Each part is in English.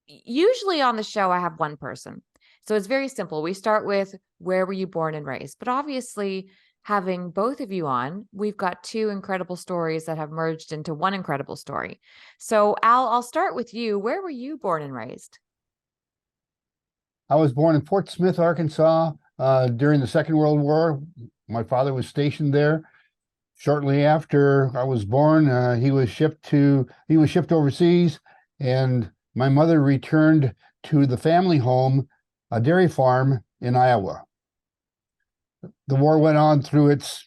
usually on the show, I have one person. So it's very simple. We start with where were you born and raised? But obviously, having both of you on, we've got two incredible stories that have merged into one incredible story. So, Al, I'll start with you. Where were you born and raised? I was born in Fort Smith, Arkansas, during the Second World War. My father was stationed there. Shortly after I was born, he was shipped overseas, and my mother returned to the family home, a dairy farm in Iowa. The war went on through its.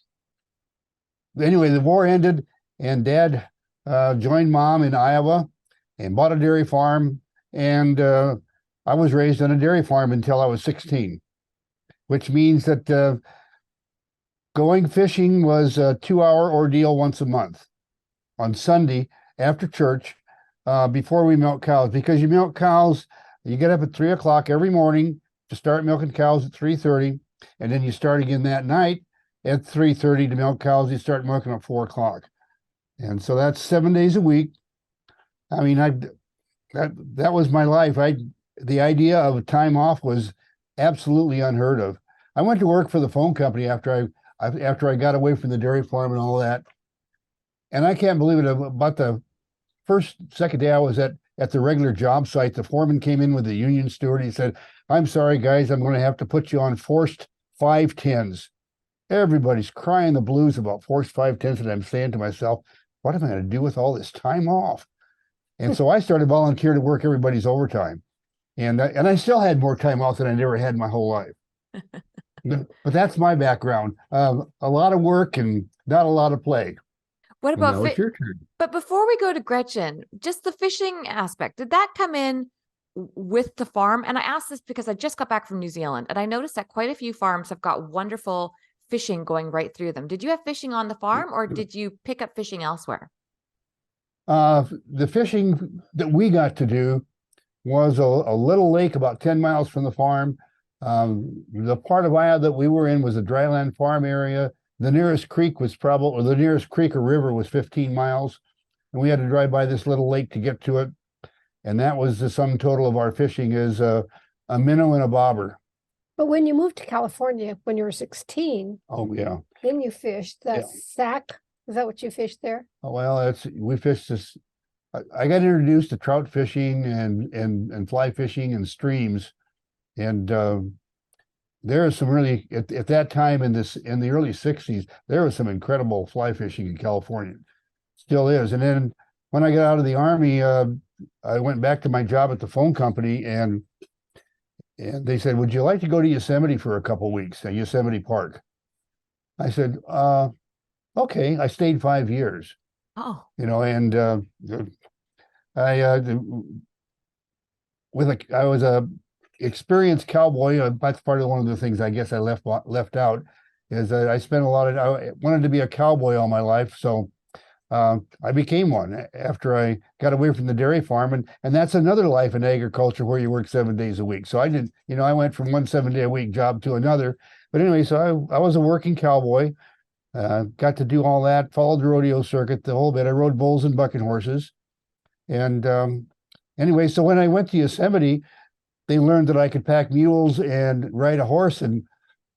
Anyway, the war ended, and Dad joined Mom in Iowa and bought a dairy farm, and I was raised on a dairy farm until I was 16, which means that going fishing was a 2-hour ordeal once a month on Sunday after church, before we milk cows. Because you milk cows, you get up at 3 o'clock every morning to start milking cows at 3:30, and then you start again that night at 3:30 to milk cows. You start milking at 4 o'clock, and so that's 7 days a week. I mean, that was my life. The idea of time off was absolutely unheard of. I went to work for the phone company after I got away from the dairy farm and all that, and I can't believe it. About the second day I was at the regular job site, the foreman came in with the union steward. He said, "I'm sorry, guys, I'm going to have to put you on forced 510s." Everybody's crying the blues about forced 510s, and I'm saying to myself, what am I going to do with all this time off? And so I started volunteering to work everybody's overtime. And I still had more time off than I never had in my whole life. But that's my background. A lot of work and not a lot of play. What And now about it's your turn. But before we go to Gretchen, just the fishing aspect, did that come in with the farm? And I asked this because I just got back from New Zealand and I noticed that quite a few farms have got wonderful fishing going right through them. Did you have fishing on the farm or did you pick up fishing elsewhere? The fishing that we got to do was a little lake about 10 miles from the farm. The part of Iowa that we were in was a dryland farm area. The nearest creek or the nearest creek or river was 15 miles. And we had to drive by this little lake to get to it. And that was the sum total of our fishing, is a minnow and a bobber. But when you moved to California when you were 16, Oh, yeah. then you fished the sack. Is that what you fished there? Oh, well, we fished this. I got introduced to trout fishing and fly fishing and streams. And there is some really, at that time in the early 60s, there was some incredible fly fishing in California. Still is. And then when I got out of the Army, I went back to my job at the phone company, and they said, "Would you like to go to Yosemite for a couple of weeks at Yosemite Park?" I said, "Okay." I stayed 5 years. Oh, And I I was a experienced cowboy. That's part of one of the things I guess I left out, is that I spent I wanted to be a cowboy all my life, so I became one after I got away from the dairy farm, and that's another life in agriculture where you work 7 days a week. So I went from one 7-day-a-week job to another. But anyway, so I was a working cowboy, got to do all that, followed the rodeo circuit, the whole bit. I rode bulls and bucking horses. And anyway, so when I went to Yosemite, they learned that I could pack mules and ride a horse, and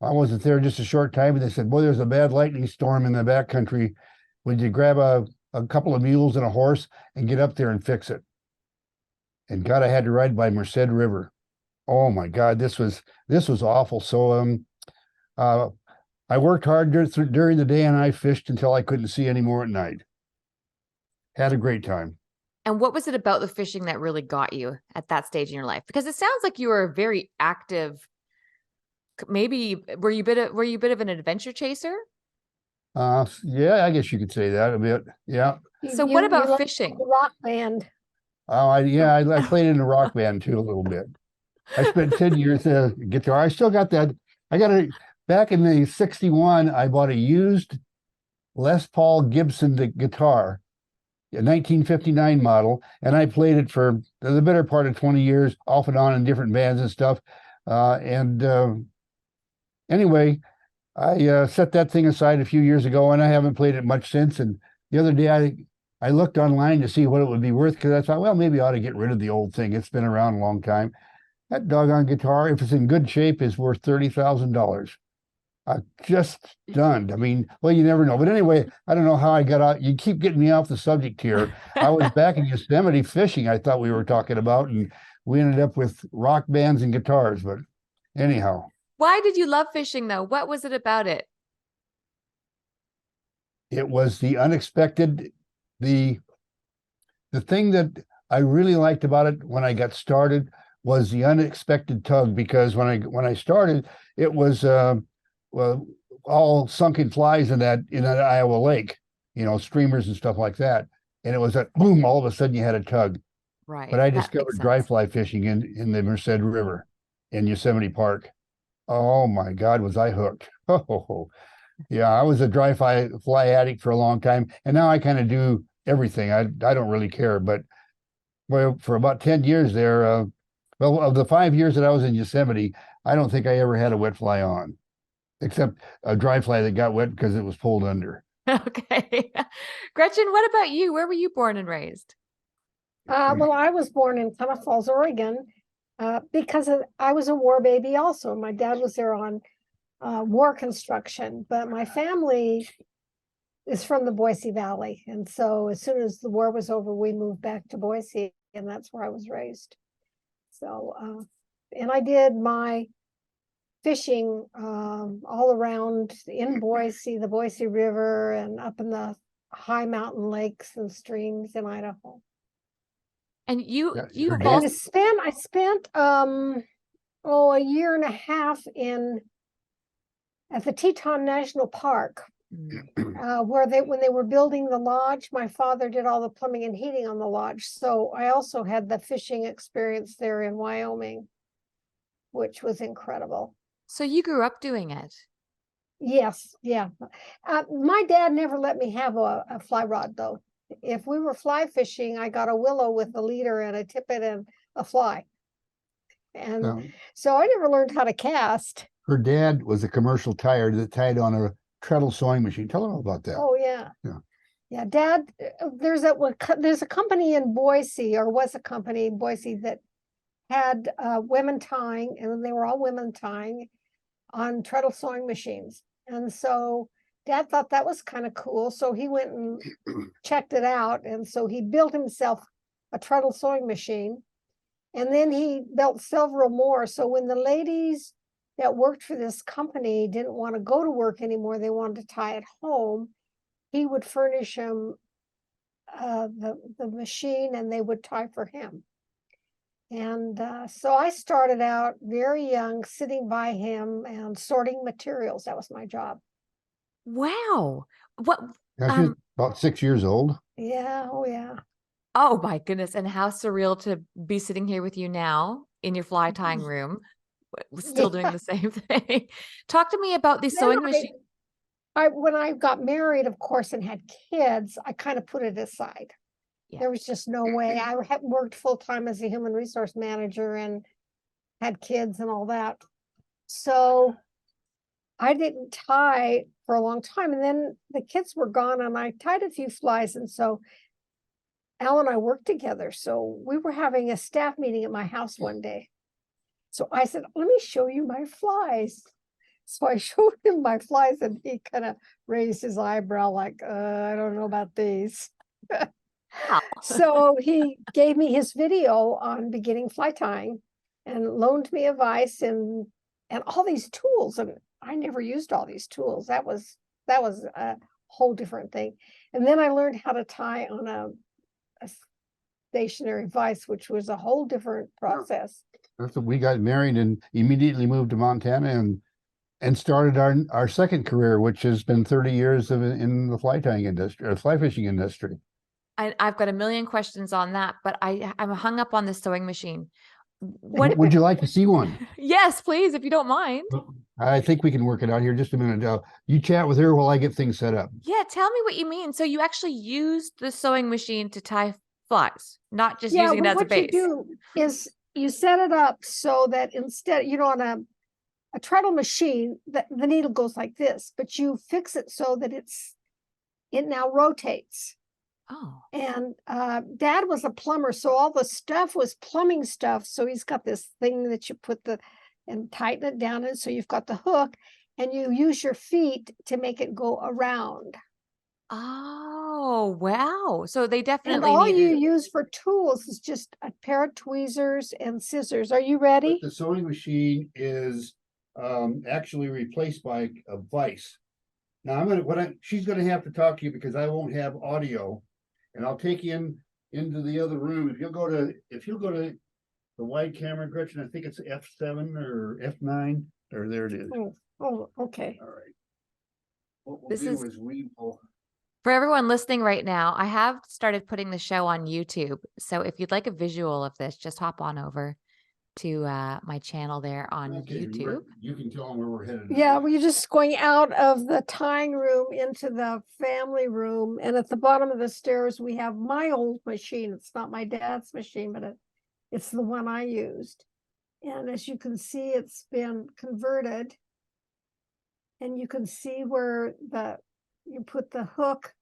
I wasn't there just a short time, and they said, "Boy, there's a bad lightning storm in the backcountry. Would you grab a couple of mules and a horse and get up there and fix it?" And God, I had to ride by Merced River. Oh my God, this was awful. So I worked hard during the day, and I fished until I couldn't see anymore at night. Had a great time. and what was it about the fishing that really got you at that stage in your life? Because it sounds like you were a very active, maybe were you a bit of an adventure chaser? Yeah, I guess you could say that a bit. Yeah. So what about fishing? The rock band. Oh, I played in a rock band too a little bit. I spent 10 years guitar. I still got that. Back in the 61, I bought a used Les Paul Gibson guitar, a 1959 model, and I played it for the better part of 20 years, off and on in different bands and stuff. Anyway, I set that thing aside a few years ago, and I haven't played it much since. And the other day, I looked online to see what it would be worth because I thought, well, maybe I ought to get rid of the old thing. It's been around a long time. That doggone guitar, if it's in good shape, is worth $30,000. I'm just stunned. I mean, well, you never know. But anyway, I don't know how I got out. You keep getting me off the subject here. I was back in Yosemite fishing, I thought we were talking about, and we ended up with rock bands and guitars. But anyhow, Why did you love fishing though? What was it about it? it was the unexpected, the thing that I really liked about it when I got started was the unexpected tug, because when I started, it was well, all sunken flies in that Iowa lake, streamers and stuff like that. And it was that boom, all of a sudden you had a tug. Right. But I That makes discovered dry sense. fly fishing in the Merced River in Yosemite Park. Oh my God, was I hooked. Oh, yeah, I was a dry fly addict for a long time. And now I kind of do everything. I don't really care. But well, for about 10 years there, well, of the 5 years that I was in Yosemite, I don't think I ever had a wet fly on, except a dry fly that got wet because it was pulled under. Okay. Gretchen, what about you? Where were you born and raised? Well, I was born in Klamath Falls, Oregon, because I was a war baby also. My dad was there on war construction, but my family is from the Boise Valley. And so as soon as the war was over, we moved back to Boise, and that's where I was raised. So, and I did my fishing all around in Boise, the Boise River, and up in the high mountain lakes and streams in Idaho. And you Yeah, you your And dad, I spent a year and a half at the Teton National Park, where when they were building the lodge, my father did all the plumbing and heating on the lodge. So I also had the fishing experience there in Wyoming, which was incredible. So you grew up doing it. Yes, yeah. My dad never let me have a fly rod though. If we were fly fishing, I got a willow with a leader and a tippet and a fly. And so I never learned how to cast. her dad was a commercial tire that tied on a treadle sewing machine. Tell them about that. Oh yeah. Yeah. Yeah, Dad, there's a company in Boise, or was a company in Boise, that had women tying, and they were all women tying on treadle sewing machines. And so Dad thought that was kind of cool. So he went and checked it out. And so he built himself a treadle sewing machine. And then he built several more. So when the ladies that worked for this company didn't want to go to work anymore, they wanted to tie at home, he would furnish them the machine, and they would tie for him. And so I started out very young, sitting by him and sorting materials. That was my job. Wow. What Now, she's about 6 years old. Yeah, oh yeah. oh my goodness. And how surreal to be sitting here with you now in your fly tying room, still doing the same thing. Talk to me about the sewing machine. When I got married, of course, and had kids, I kind of put it aside. Yeah. There was just no way. I had worked full time as a human resource manager and had kids and all that. So I didn't tie for a long time. And then the kids were gone, and I tied a few flies. And so Al and I worked together. So we were having a staff meeting at my house one day. So I said, let me show you my flies. So I showed him my flies, and he kind of raised his eyebrow like, I don't know about these. Wow. So he gave me his video on beginning fly tying and loaned me a vise and all these tools. And I never used all these tools. That was a whole different thing. And then I learned how to tie on a stationary vise, which was a whole different process. That's what we got married and immediately moved to Montana and started our second career, which has been 30 years in the fly tying industry, or fly fishing industry. I've got a million questions on that, but I'm hung up on the sewing machine. What would you like to see one? Yes, please, if you don't mind. I think we can work it out here. Just a minute. You chat with her while I get things set up. Yeah, tell me what you mean. So you actually used the sewing machine to tie flies, not just using it as a base. What you do is you set it up so that instead, on a treadle machine, the needle goes like this, but you fix it so that it now rotates. Oh. And Dad was a plumber, so all the stuff was plumbing stuff. So he's got this thing that you put and tighten it down, and so you've got the hook, and you use your feet to make it go around. Oh, wow. So they And definitely all you needed. use for tools is just a pair of tweezers and scissors. Are you But ready? the sewing machine is actually replaced by a vise. Now she's gonna have to talk to you because I won't have audio. And I'll take you into the other room. If you'll go to the wide camera, Gretchen, I think it's F7 or F9, or there it is. Okay. All right. What we'll This do is- is we will. For everyone listening right now, I have started putting the show on YouTube. So if you'd like a visual of this, just hop on over to my channel there on Okay, YouTube. you can tell them where we're headed. Yeah, we're just going out of the tying room into the family room. And at the bottom of the stairs, we have my old machine. It's not my dad's machine, but it's the one I used. And as you can see, it's been converted. And you can see where you put the hook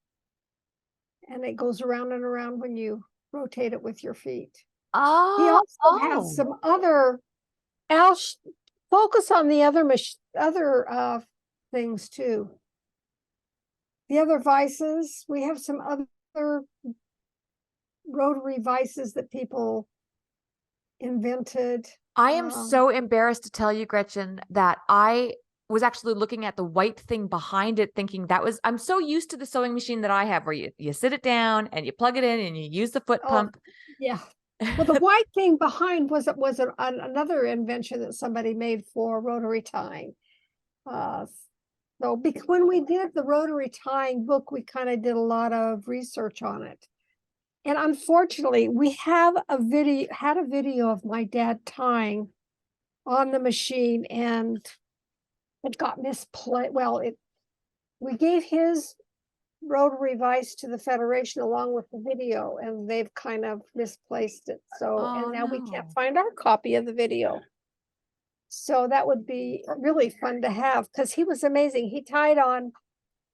and it goes around and around when you rotate it with your feet. He Oh, also has some other, focus on the other things too. The other vices, we have some other rotary vices that people invented. I am so embarrassed to tell you, Gretchen, that I was actually looking at the white thing behind it, thinking I'm so used to the sewing machine that I have where you sit it down and you plug it in and you use the foot pump. Yeah. Well, the white thing behind was another invention that somebody made for rotary tying. So because when we did the rotary tying book, we kind of did a lot of research on it. And unfortunately, we have had a video of my dad tying on the machine, and it got misplaced. Well, we gave his rotary vise to the Federation along with the video, and they've kind of misplaced it. So, and now we can't find our copy of the video. So that would be really fun to have, because he was amazing. He tied on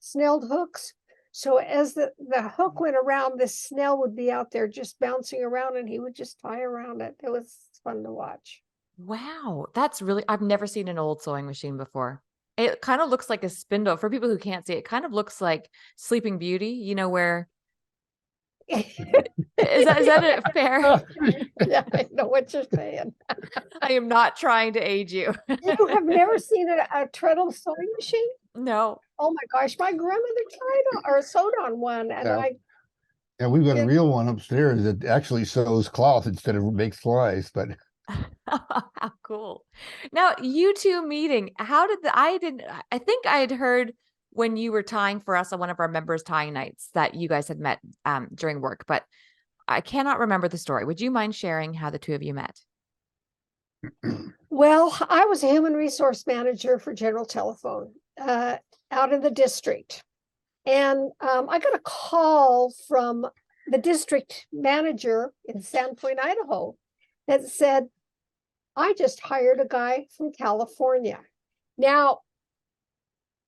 snelled hooks. So as the hook went around, this snell would be out there just bouncing around, and he would just tie around it. It was fun to watch. Wow, I've never seen an old sewing machine before. It kind of looks like a spindle. For people who can't see, it kind of looks like Sleeping Beauty, where is that fair? Yeah, I know what you're saying. I am not trying to age you. You have never seen a treadle sewing machine? No. Oh my gosh, my grandmother sewed on one, and Yeah. And we've got a real one upstairs that actually sews cloth instead of makes flies, but How cool. Now, you two meeting, how did I think I had heard when you were tying for us on one of our members' tying nights that you guys had met during work, but I cannot remember the story. Would you mind sharing how the two of you met? Well, I was a human resource manager for General Telephone out in the district. And I got a call from the district manager in Sandpoint, Idaho, that said, I just hired a guy from California. Now,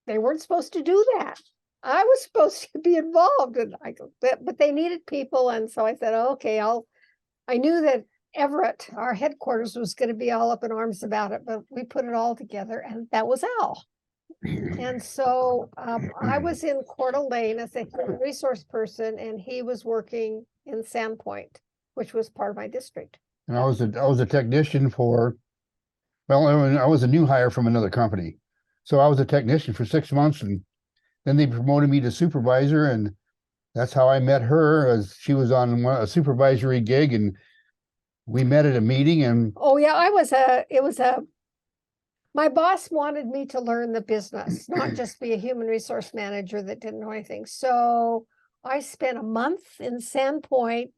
they weren't supposed to do that. I was supposed to be involved, and but they needed people. And so I said, okay, I knew that Everett, our headquarters, was going to be all up in arms about it, but we put it all together, and that was Al. And so I was in Coeur d'Alene as a human resource person, and he was working in Sandpoint, which was part of my district. and I was a technician I was a new hire from another company. So I was a technician for 6 months, and then they promoted me to supervisor, and that's how I met her, as she was on a supervisory gig, and we met at a meeting. And oh yeah, my boss wanted me to learn the business, not just be a human resource manager that didn't know anything. So I spent a month in Sandpoint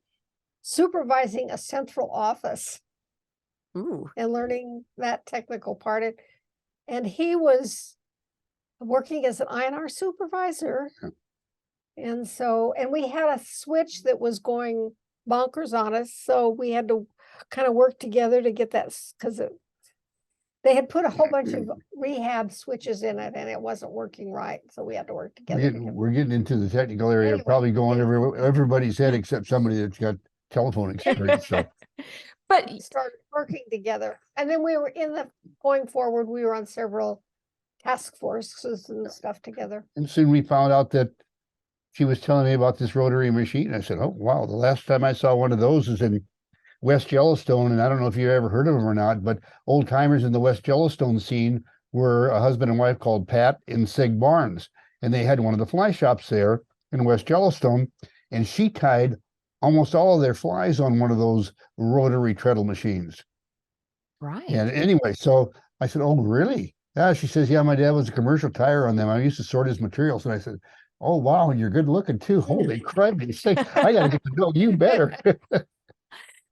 supervising a central office. Ooh. And learning that technical part. And he was working as an INR supervisor. And we had a switch that was going bonkers on us. So we had to kind of work together to get that, because They had put a whole bunch of rehab switches in it and it wasn't working right. So we had to work We're together. we're getting into the technical area, Anyway, probably going yeah. over everybody's head except somebody that's got telephone experience. So But We started working together. And then we were going forward, we were on several task forces and stuff together. and soon we found out that she was telling me about this rotary machine. I said, "Oh wow, the last time I saw one of those is in West Yellowstone." And I don't know if you ever heard of them or not, but old timers in the West Yellowstone scene were a husband and wife called Pat and Sig Barnes, and they had one of the fly shops there in West Yellowstone, and she tied almost all of their flies on one of those rotary treadle machines. right. And anyway, so I said, "Oh, really?" Yeah, she says, "Yeah, my dad was a commercial tire on them. I used to sort his materials." And I said, "Oh, wow, and you're good looking too. Holy crap, I got to get to know you better."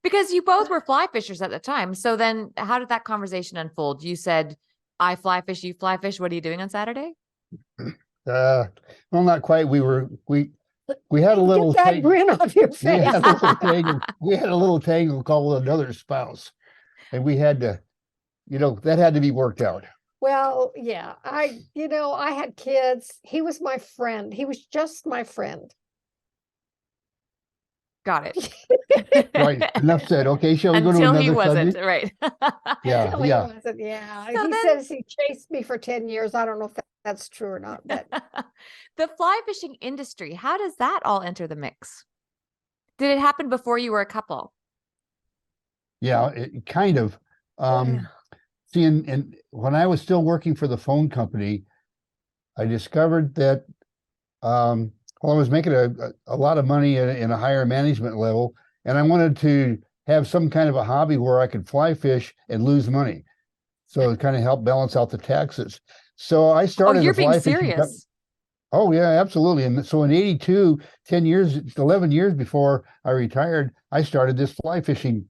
Because you both were fly fishers at the time. So then how did that conversation unfold? You said, I fly fish, you fly fish. What are you doing on Saturday? Well, not quite. We had a little Get that tangle. grin off your We face. had a little tangle. We had a little tangle called with another spouse, and we had to, that had to be worked out. Well, yeah, I had kids. He was my friend. He was just my friend. Got it. Right. Enough said. Okay, shall we go to Until another he wasn't, subject? right. Yeah, Until he yeah. wasn't, yeah. So He then- says he chased me for 10 years. I don't know if that's true or not, but The fly fishing industry, how does that all enter the mix? Did it happen before you were a couple? Yeah, it kind of. Yeah. See, and when I was still working for the phone company, I discovered that I was making a lot of money in a higher management level, and I wanted to have some kind of a hobby where I could fly fish and lose money. So it kind of helped balance out the taxes. So I Oh, started you're a fly being fishing company. serious. Oh yeah, absolutely. And so in 82, 11 years before I retired, I started this fly fishing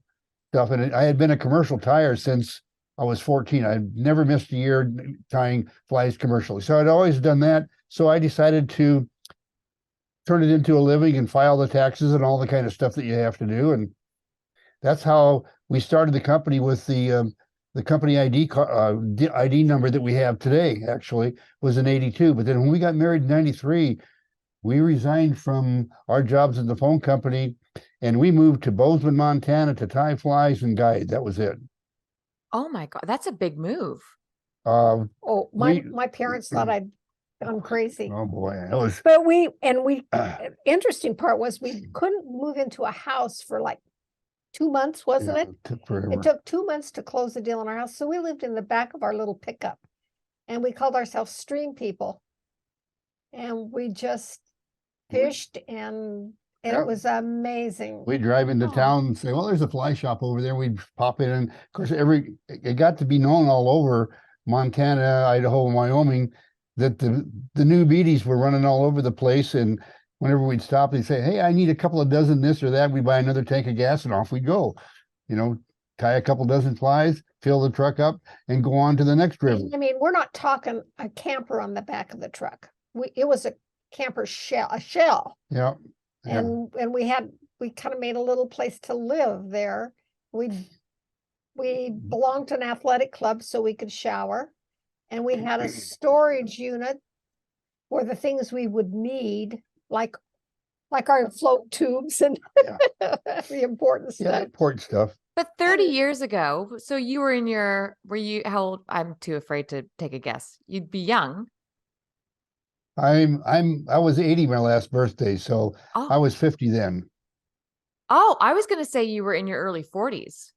stuff. And I had been a commercial tire since I was 14. I'd never missed a year tying flies commercially. So I'd always done that. So I decided to turn it into a living and file the taxes and all the kind of stuff that you have to do. And that's how we started the company with the company ID number that we have today, actually, was in 82. But then when we got married in 93, we resigned from our jobs in the phone company and we moved to Bozeman, Montana to tie flies and guide. That was it. Oh my God, that's a big move. Oh, we- my parents thought I'd gone crazy. Oh boy, that was But interesting part was we couldn't move into a house for like 2 months, wasn't it? took forever. It took 2 months to close the deal on our house. So we lived in the back of our little pickup and we called ourselves stream people. And we just fished and Yeah. it was amazing. We'd drive into Oh. town and say, "Well, there's a fly shop over there." We'd pop in, and of course, it got to be known all over Montana, Idaho, and Wyoming that the new Beatties were running all over the place. And whenever we'd stop, they'd say, "Hey, I need a couple of dozen this or that." We'd buy another tank of gas, and off we'd go. Tie a couple dozen flies, fill the truck up, and go on to the next river. I mean, we're not talking a camper on the back of the truck. It was a camper shell, a shell. Yeah. Yeah. And we kind of made a little place to live there. We belonged to an athletic club so we could shower, and we had a storage unit for the things we would need, like our float tubes and the important Yeah, stuff. important stuff. But 30 years ago, so you were how old? I'm too afraid to take a guess. You'd be young. I was 80 my last birthday, so I Oh, was 50 then. I was going to say you were in your early 40s.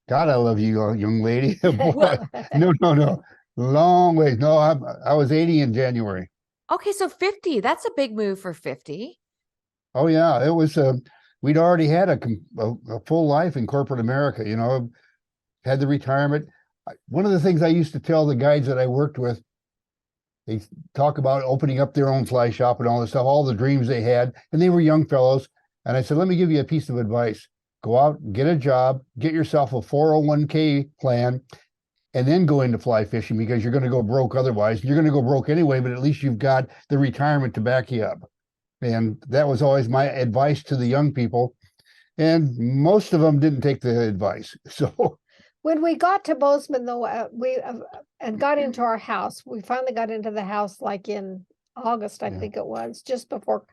God, I love you, young lady. Boy, no, long ways. No, I was 80 in January. Okay, so 50, that's a big move for 50. Oh yeah, it was. We'd already had a full life in corporate America. Had the retirement. One of the things I used to tell the guys that I worked with, they talk about opening up their own fly shop and all this stuff, all the dreams they had, and they were young fellows. And I said, let me give you a piece of advice. Go out, get a job, get yourself a 401k plan, and then go into fly fishing, because you're going to go broke otherwise. You're going to go broke anyway, but at least you've got the retirement to back you up. And that was always my advice to the young people. And most of them didn't take the advice. So When we got to Bozeman, though, and got into our house, we finally got into the house like in August, I Yeah. think it was, just before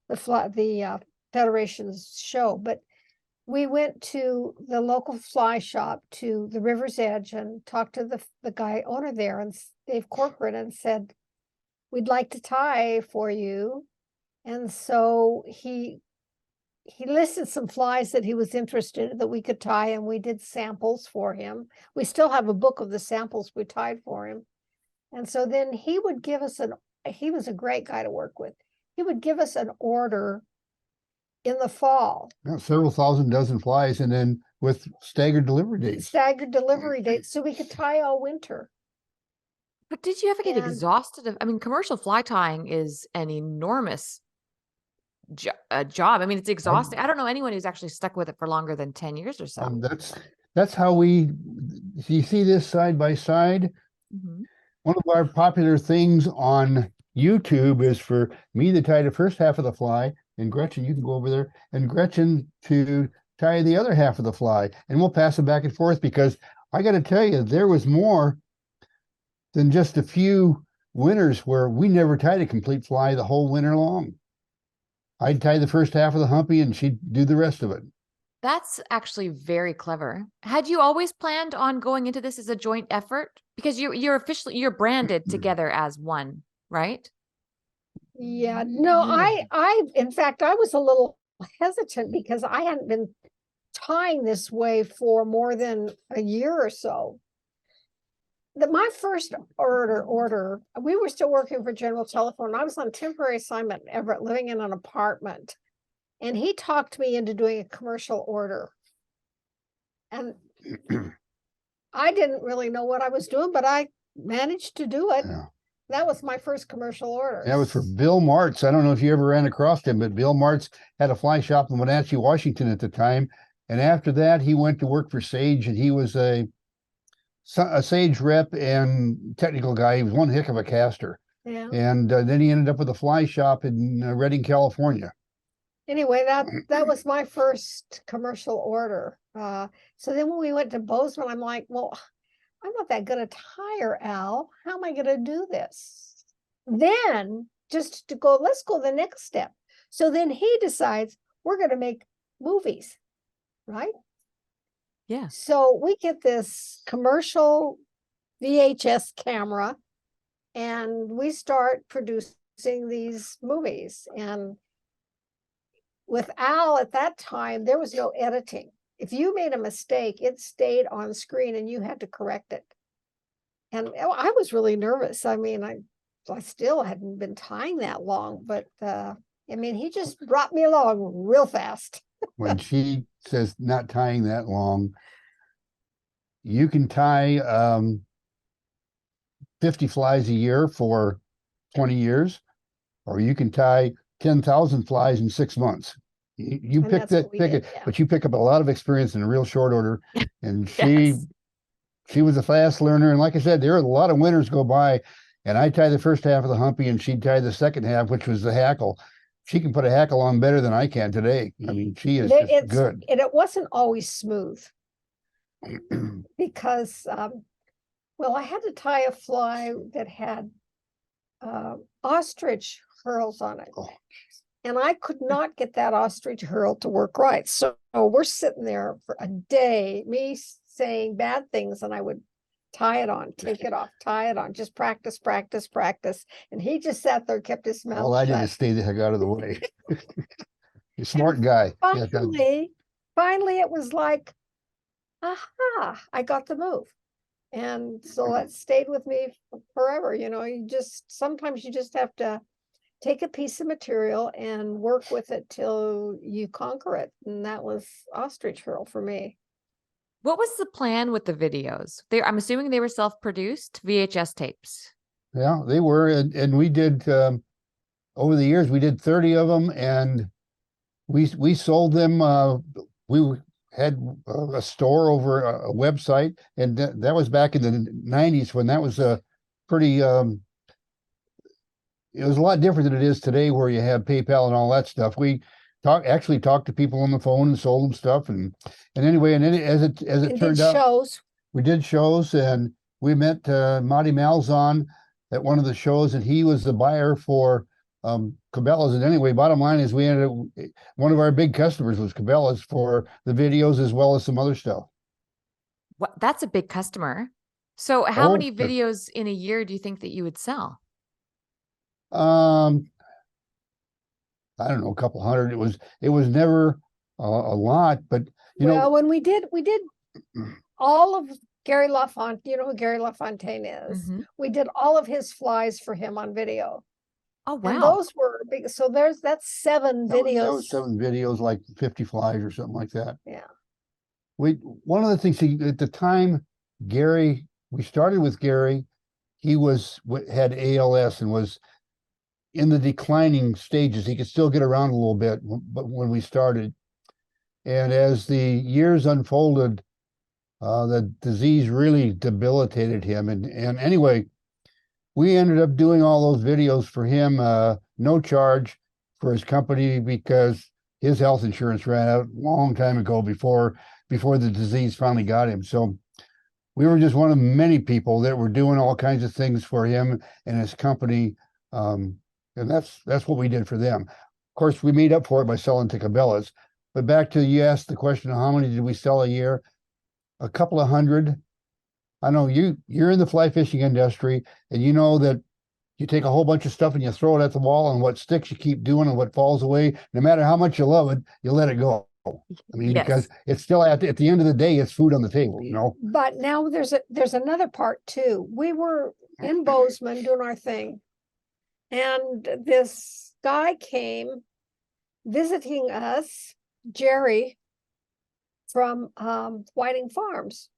the Federation's show. But we went to the local fly shop to the River's Edge and talked to the guy owner there, and Dave Corcoran, and said, "We'd like to tie for you." And so he listed some flies that he was interested in that we could tie, and we did samples for him. We still have a book of the samples we tied for him. And so then he would give us he was a great guy to work with. He would give us an order in the fall. Yeah, several thousand dozen flies, and then with staggered delivery dates. Staggered delivery dates, so we could tie all winter. But did you ever get And- exhausted of, I mean, commercial fly tying is an enormous job. I mean, it's exhausting. I don't know anyone who's actually stuck with it for longer than 10 years or so. That's how you see this side by side. Mhm. One of our popular things on YouTube is for me to tie the first half of the fly, and Gretchen, you can go over there, and Gretchen to tie the other half of the fly, and we'll pass it back and forth, because I got to tell you, there was more than just a few winters where we never tied a complete fly the whole winter long. I'd tie the first half of the humpy and she'd do the rest of it. That's actually very clever. Had you always planned on going into this as a joint effort? Because you're branded together as one, right? Yeah, no, in fact, I was a little hesitant because I hadn't been tying this way for more than a year or so. My first order, we were still working for General Telephone. I was on temporary assignment in Everett, living in an apartment, and he talked me into doing a commercial order. And I didn't really know what I was doing, but I managed to do it. Yeah. That was my first commercial order. That was for Bill Martz. I don't know if you ever ran across him, but Bill Martz had a fly shop in Wenatchee, Washington at the time. And after that, he went to work for Sage, and he was a Sage rep and technical guy. He was one heck of a caster. Yeah. And then he ended up with a fly shop in Redding, California. Anyway, that was my first commercial order. So then when we went to Bozeman, I'm like, well, I'm not that good a tire, Al. How am I going to do this? Then just to go, let's go the next step. So then he decides we're going to make movies, right? Yeah. So we get this commercial VHS camera and we start producing these movies. And with Al at that time, there was no editing. If you made a mistake, it stayed on screen and you had to correct it. And I was really nervous. I mean, I still hadn't been tying that long, but I mean, he just brought me along real fast. When she says not tying that long, you can tie 50 flies a year for 20 years, or you can tie 10,000 flies in 6 months. You And pick that's what we pick did, it, yeah. but you pick up a lot of experience in a real short order. And Yes. she was a fast learner. And like I said, there were a lot of winters go by, and I tie the first half of the humpy and she'd tie the second half, which was the hackle. She can put a hackle on better than I can today. I mean, she is just good. And it wasn't always smooth because, well, I had to tie a fly that had ostrich hurls on it. Oh. And I could not get that ostrich hurl to work right. So we're sitting there for a day, me saying bad things, and I would tie it on, take it off, tie it on, just practice, practice, practice. And he just sat there, kept his mouth All I did shut. is stay the heck out of the way. You're a smart guy. Yeah, Finally, it was like, aha, I got the move. And so that stayed with me forever. You know, sometimes you just have to take a piece of material and work with it till you conquer it. And that was ostrich hurl for me. What was the plan with the videos? I'm assuming they were self-produced VHS tapes. Yeah, they were. And we did, over the years, we did 30 of them, and we sold them. We had a store over a website, and that was back in the 90s when that was a pretty, it was a lot different than it is today, where you have PayPal and all that stuff. We actually talked to people on the phone and sold them stuff, and anyway, and then as it turned out, we did shows, and we met Monty Malzahn at one of the shows, and he was the buyer for Cabela's. And anyway, bottom line is we ended up, one of our big customers was Cabela's for the videos as well as some other stuff. What, that's a big customer. So how Oh, many videos in a year do you think that you would sell? I don't know, a couple hundred. It was never a lot, but you Well, know, when we did all of Gary LaFontaine, you know who Gary LaFontaine is? Mhm. We did all of his flies for him on video. Oh, And wow. those were big. So that's 7 that videos. was 7 videos, like 50 flies or something like that. Yeah. One of the things at the time, we started with Gary. He had ALS and was in the declining stages. He could still get around a little bit, but when we started, and as the years unfolded, the disease really debilitated him. And anyway, we ended up doing all those videos for him, no charge for his company, because his health insurance ran out a long time ago before the disease finally got him. So we were just one of many people that were doing all kinds of things for him and his company. And that's what we did for them. Of course, we made up for it by selling to Cabela's. But back to, you asked the question of how many did we sell a year? A couple of hundred. I know you're in the fly fishing industry, and you know that you take a whole bunch of stuff and you throw it at the wall, and what sticks you keep doing, and what falls away, no matter how much you love it, you let it go. I mean, because Yes. it's still at the end of the day, it's food on the table, you know. But now there's another part too. We were in Bozeman doing our thing, and this guy came visiting us, Jerry from Whiting Farms.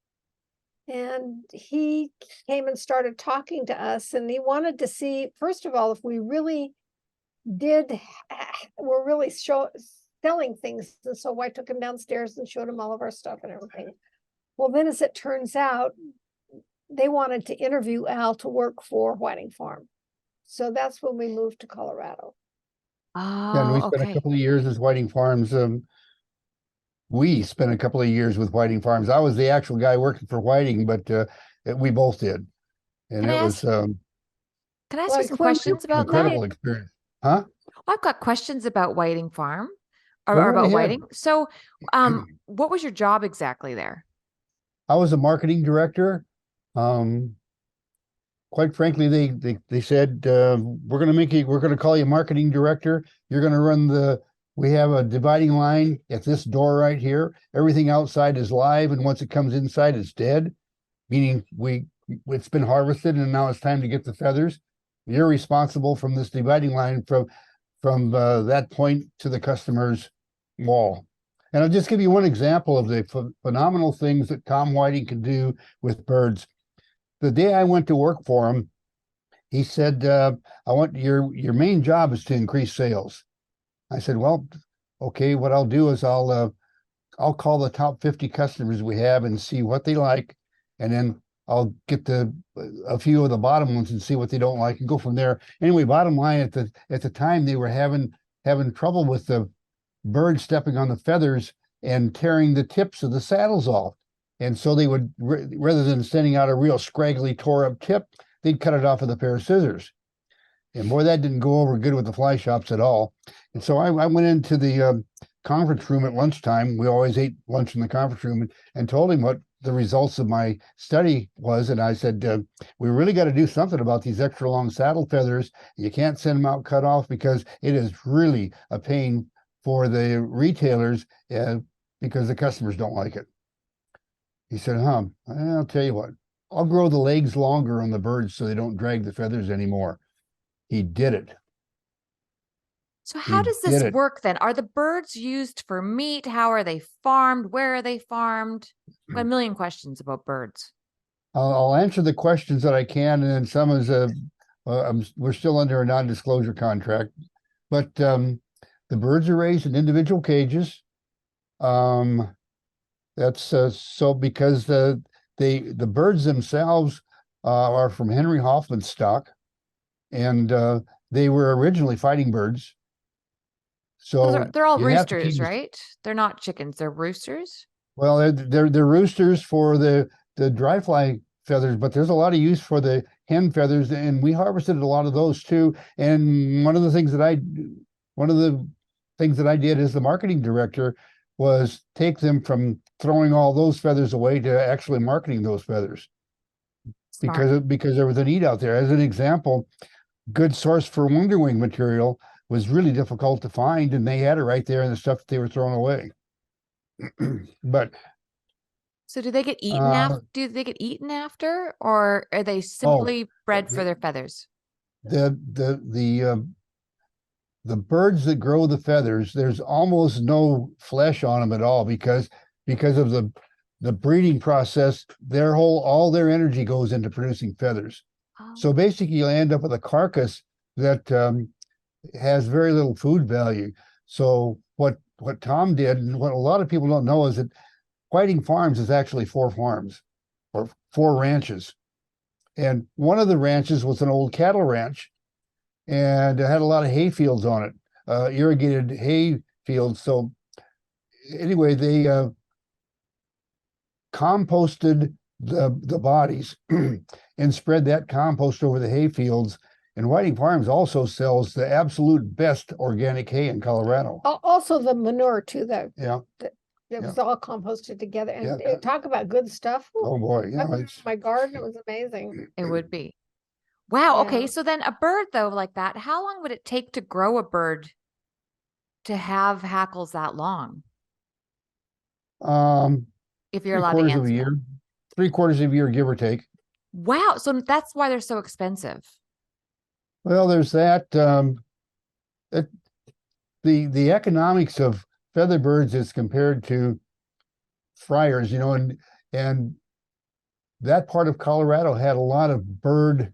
And he came and started talking to us, and he wanted to see, first of all, if we really were really selling things. And so I took him downstairs and showed him all of our stuff and everything. Well, then as it turns out, they wanted to interview Al to work for Whiting Farm. So that's when we moved to Colorado. Yeah, and we Oh, spent a okay. couple of years as Whiting Farms. We spent a couple of years with Whiting Farms. I was the actual guy working for Whiting, but we both did, and Can I it ask, was can I ask you some when questions an about incredible that? experience. Huh? I've got questions about Whiting Farm Go or right about ahead. Whiting. So, what was your job exactly there? I was a marketing director. Quite frankly, they said, we're going to call you marketing director. You're going to run we have a dividing line at this door right here. Everything outside is live, and once it comes inside, it's dead, meaning it's been harvested, and now it's time to get the feathers. You're responsible from this dividing line from that point to the customer's wall. And I'll just give you one example of the phenomenal things that Tom Whiting can do with birds. The day I went to work for him, he said, I want your main job is to increase sales. I said, well, okay, what I'll do is I'll call the top 50 customers we have and see what they like, and then I'll get a few of the bottom ones and see what they don't like and go from there. Anyway, bottom line, at the time they were having trouble with the birds stepping on the feathers and tearing the tips of the saddles off. And so they would, rather than sending out a real scraggly, tore up tip, they'd cut it off with a pair of scissors. And boy, that didn't go over good with the fly shops at all. And so I went into the conference room at lunchtime. We always ate lunch in the conference room, and told him what the results of my study was. And I said, we really got to do something about these extra long saddle feathers. You can't send them out cut off, because it is really a pain for the retailers, because the customers don't like it. He said, I'll tell you what, I'll grow the legs longer on the birds so they don't drag the feathers anymore. He did it. So how He does did this it. work then? Are the birds used for meat? How are they farmed? Where are they farmed? I've got a million questions about birds. I'll answer the questions that I can, and then some is we're still under a non-disclosure contract, but the birds are raised in individual cages. That's so because the birds themselves are from Henry Hoffman's stock, and they were originally fighting birds. So They're all you have to keep roosters, right? They're not chickens, they're roosters. well, they're roosters for the the dry fly feathers, but there's a lot of use for the hen feathers, and we harvested a lot of those too. And one of the things that I did as the marketing director was take them from throwing all those feathers away to actually marketing those feathers. Smart. Because there was a need out there. As an example, good source for wonderwing material was really difficult to find, and they had it right there in the stuff that they were throwing away. But So do they get eaten do they get eaten after, or are they oh, simply bred for their feathers? the birds that grow the feathers, there's almost no flesh on them at all because of the breeding process. All their energy goes into producing feathers. Oh, So basically, you'll end up with a carcass that has very little food value. So what Tom did, and what a lot of people don't know, is that Whiting Farms is actually 4 farms or 4 ranches. And one of the ranches was an old cattle ranch, and it had a lot of hay fields on it, irrigated hay fields. So anyway, they composted the bodies and spread that compost over the hay fields. And Whiting Farms also sells the absolute best organic hay in Colorado. Also the manure too, though. Yeah. It was all composted together, and Yeah. talk about good stuff. Oh boy, I yeah, put it in it's my garden, it was amazing. it would be. Wow. Okay. Yeah. So then a bird though, like that, how long would it take to grow a bird to have hackles that long? If you're allowed to 3/4 of a answer year, that. 3/4 of a year, give or take. Wow. So that's why they're so expensive. Well, there's that. The economics of feather birds is compared to fryers, and that part of Colorado had a lot of bird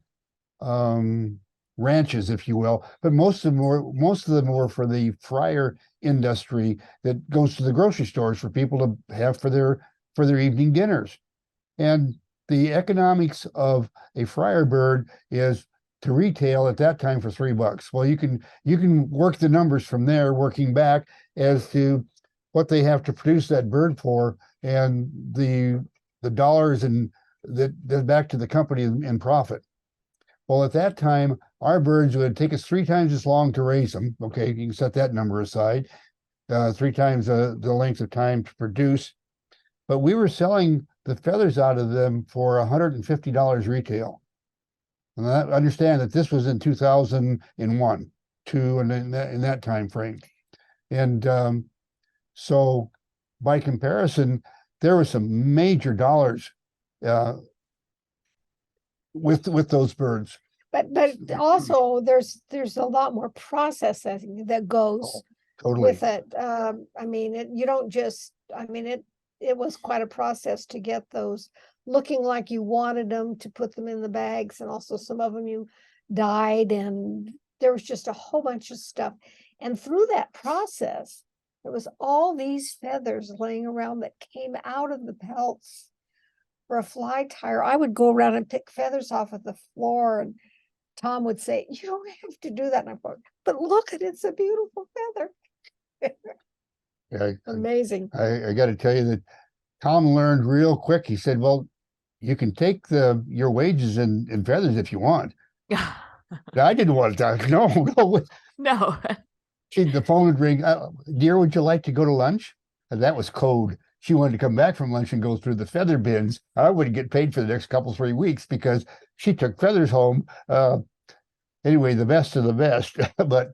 ranches, if you will, but most of them were for the fryer industry that goes to the grocery stores for people to have for their evening dinners. And the economics of a fryer bird is to retail at that time for $3. Well, you can work the numbers from there, working back as to what they have to produce that bird for, and the dollars and that back to the company in profit. Well, at that time, our birds would take us 3 times as long to raise them. Okay, you can set that number aside. 3 times the length of time to produce. But we were selling the feathers out of them for $150 retail. And I understand that this was in 2001, 2, and in that time frame. And so by comparison, there was some major dollars with those birds. But also there's a lot more processing that goes Totally. with it. I mean, you don't just, I mean, it was quite a process to get those looking like you wanted them, to put them in the bags, and also some of them you dyed, and there was just a whole bunch of stuff. And through that process, there was all these feathers laying around that came out of the pelts for a fly tire. I would go around and pick feathers off of the floor, and Tom would say, "You don't have to do that." And I thought, "But look at it, it's a beautiful feather." Yeah, Amazing. I got to tell you that Tom learned real quick. He said, "Well, you can take your wages in feathers if you want." I didn't want to talk. No. No. The phone would ring. "Dear, would you like to go to lunch?" And that was code. She wanted to come back from lunch and go through the feather bins. I wouldn't get paid for the next 3 weeks because she took feathers home. Anyway, the best of the best. But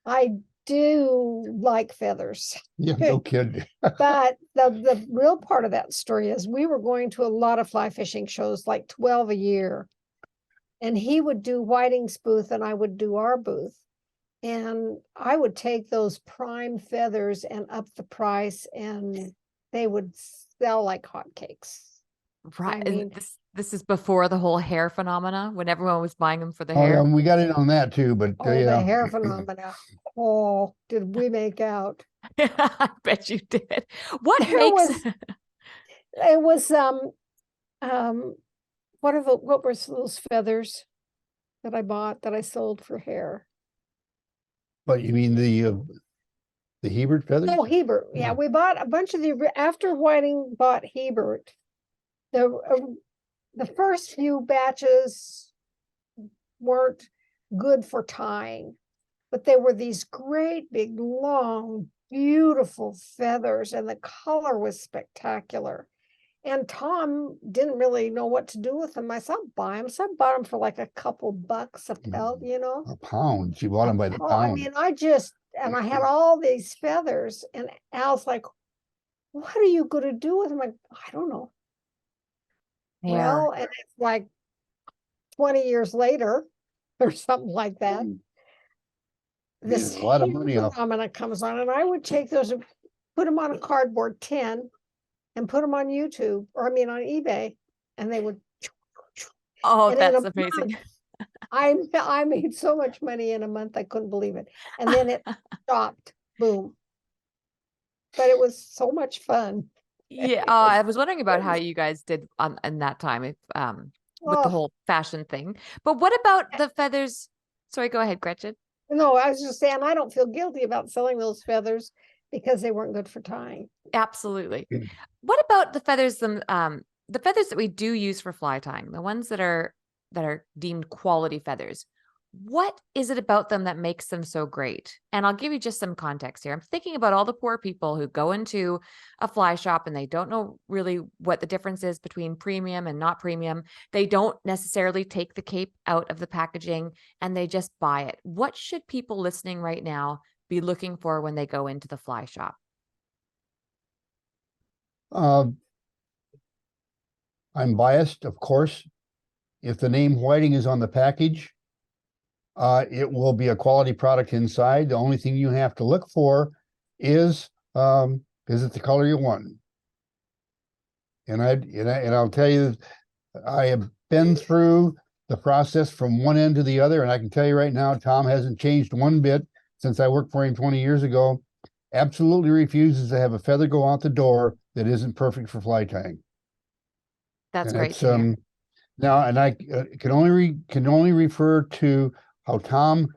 I do like feathers. yeah, no kidding. But the real part of that story is we were going to a lot of fly fishing shows, like 12 a year. And he would do Whiting's booth and I would do our booth. And I would take those prime feathers and up the price, and they would sell like hotcakes. Right. I mean, this is before the whole hair phenomena, when everyone was buying them for the Oh, hair. yeah, we got in on that too, but oh, yeah. the hair phenomena. Oh, did we make out? I bet you did. What There makes It was what were those feathers that I bought that I sold for hair? But you mean the Hebert feathers? Oh, Hebert. Yeah, we bought a bunch of after Whiting bought Hebert. The first few batches weren't good for tying, but they were these great big long beautiful feathers, and the color was spectacular. And Tom didn't really know what to do with them. I said, buy them. So I bought them for like a couple bucks a pelt, you know. A pound. She bought them by the Oh, I pound. mean, and I had all these feathers, and Al's like, what are you going to do with them? I don't know. Hair. Well, and it's like 20 years later or something like that. This There's a lot of money off. phenomena comes on, and I would take those and put them on a cardboard tin and put them on YouTube, or I mean on eBay, and they would. Oh, and in that's a amazing. month, I made so much money in a month, I couldn't believe it. And then it stopped, boom. But it was so much fun. Yeah, I was wondering about how you guys did in that time, if with the Oh, whole fashion thing. But what about the feathers? Sorry, go ahead, Gretchen. no, I was just saying, I don't feel guilty about selling those feathers because they weren't good for tying. Absolutely. What about the feathers, the feathers that we do use for fly tying, the ones that are deemed quality feathers? What is it about them that makes them so great? And I'll give you just some context here. I'm thinking about all the poor people who go into a fly shop and they don't know really what the difference is between premium and not premium. They don't necessarily take the cape out of the packaging and they just buy it. What should people listening right now be looking for when they go into the fly shop? I'm biased, of course. If the name Whiting is on the package, it will be a quality product inside. The only thing you have to look for is it the color you want? And I'll tell you, I have been through the process from one end to the other, and I can tell you right now, Tom hasn't changed one bit since I worked for him 20 years ago. Absolutely refuses to have a feather go out the door that isn't perfect for fly tying. That's And great it's, to hear. now, and I can only refer to how Tom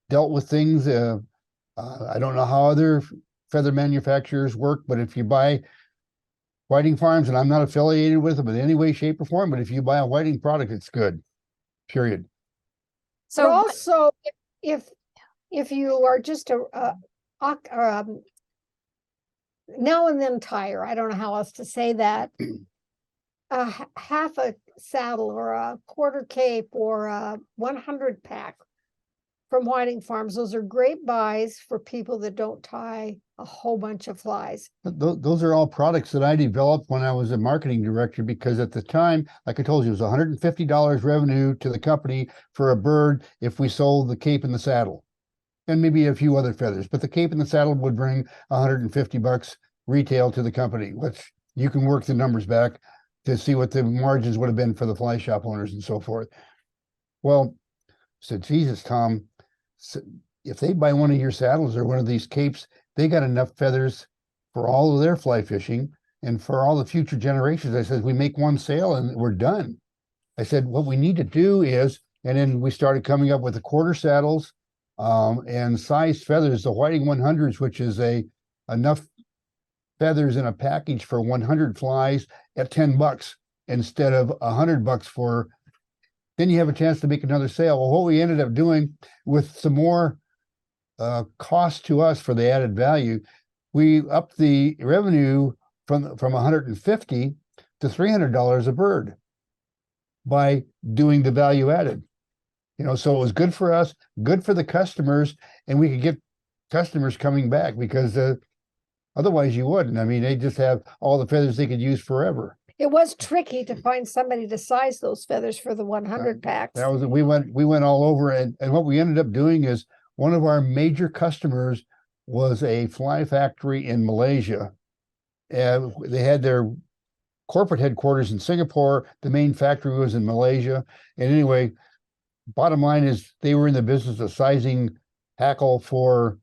dealt with things. I don't know how other feather manufacturers work, but if you buy Whiting Farms, and I'm not affiliated with them in any way, shape, or form, but if you buy a Whiting product, it's good. Period. But So also, if you are just a now and then tire, I don't know how else to say that, half a saddle or a quarter cape or a 100 pack from Whiting Farms, those are great buys for people that don't tie a whole bunch of flies. Those are all products that I developed when I was a marketing director, because at the time, like I told you, it was $150 revenue to the company for a bird if we sold the cape and the saddle, and maybe a few other feathers. But the cape and the saddle would bring $150 retail to the company, which you can work the numbers back to see what the margins would have been for the fly shop owners and so forth. Well, I said, Jesus, Tom, if they buy one of your saddles or one of these capes, they got enough feathers for all of their fly fishing and for all the future generations. I said, we make one sale and we're done. I said, what we need to do is, and then we started coming up with the quarter saddles and size feathers, the Whiting 100s, which is enough feathers in a package for 100 flies at $10 instead of $100 for. Then you have a chance to make another sale. Well, what we ended up doing with some more cost to us for the added value, we upped the revenue from 150 to $300 a bird by doing the value added. So it was good for us, good for the customers, and we could get customers coming back, because otherwise you wouldn't. I mean, they just have all the feathers they could use forever. It was tricky to find somebody to size those feathers for the 100 packs. We went all over, and what we ended up doing is, one of our major customers was a fly factory in Malaysia. They had their corporate headquarters in Singapore. The main factory was in Malaysia. And anyway, bottom line is, they were in the business of sizing hackle for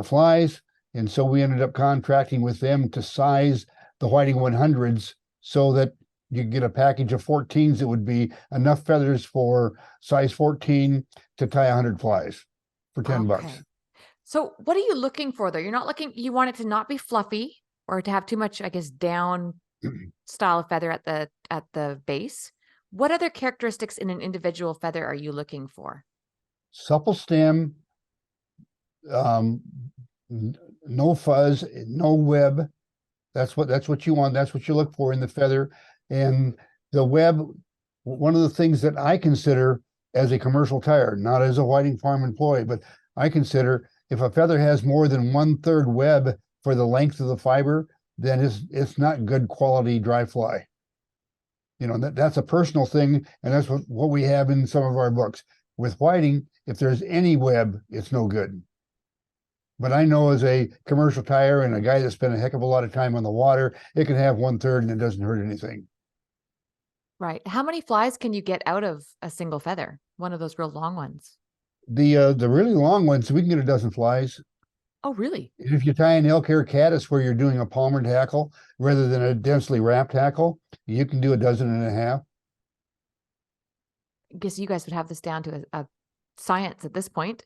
flies. And so we ended up contracting with them to size the Whiting 100s so that you get a package of 14s that would be enough feathers for size 14 to tie 100 flies for $10. So what are you looking for though? You're not looking, you want it to not be fluffy or to have too much, I guess, down style of feather at the base. What other characteristics in an individual feather are you looking for? Supple stem, no fuzz, no web. That's what you want. That's what you look for in the feather. And the web, one of the things that I consider as a commercial tyer, not as a whiting farm employee, but I consider if a feather has more than 1/3 web for the length of the fiber, then it's not good quality dry fly. That's a personal thing, and that's what we have in some of our books. With whiting, if there's any web, it's no good. But I know as a commercial tyer and a guy that spent a heck of a lot of time on the water, it can have 1/3 and it doesn't hurt anything. Right. How many flies can you get out of a single feather? One of those real long ones. The really long ones, we can get a dozen flies. Oh, really? If you tie an elk hair caddis where you're doing a palmered hackle rather than a densely wrapped hackle, you can do a dozen and a half. I guess you guys would have this down to a science at this point.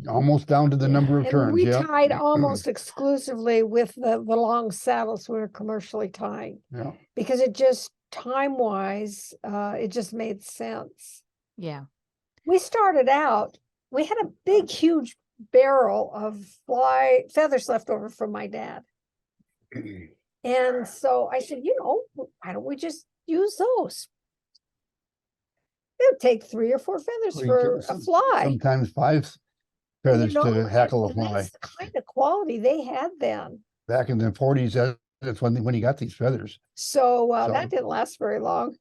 Almost down to the number of And turns. we Yeah. tied almost exclusively with the long saddles we were commercially tying. Yeah. Because it just time-wise, it just made sense. Yeah. We started out, we had a big, huge barrel of feathers left over from my dad. And so I said, why don't we just use those? It would take 3 or 4 feathers for a fly. Sometimes 5 feathers to hackle a and fly. that's the kind of quality they had then. Back in the 40s, that's when he got these feathers. So that didn't last very long.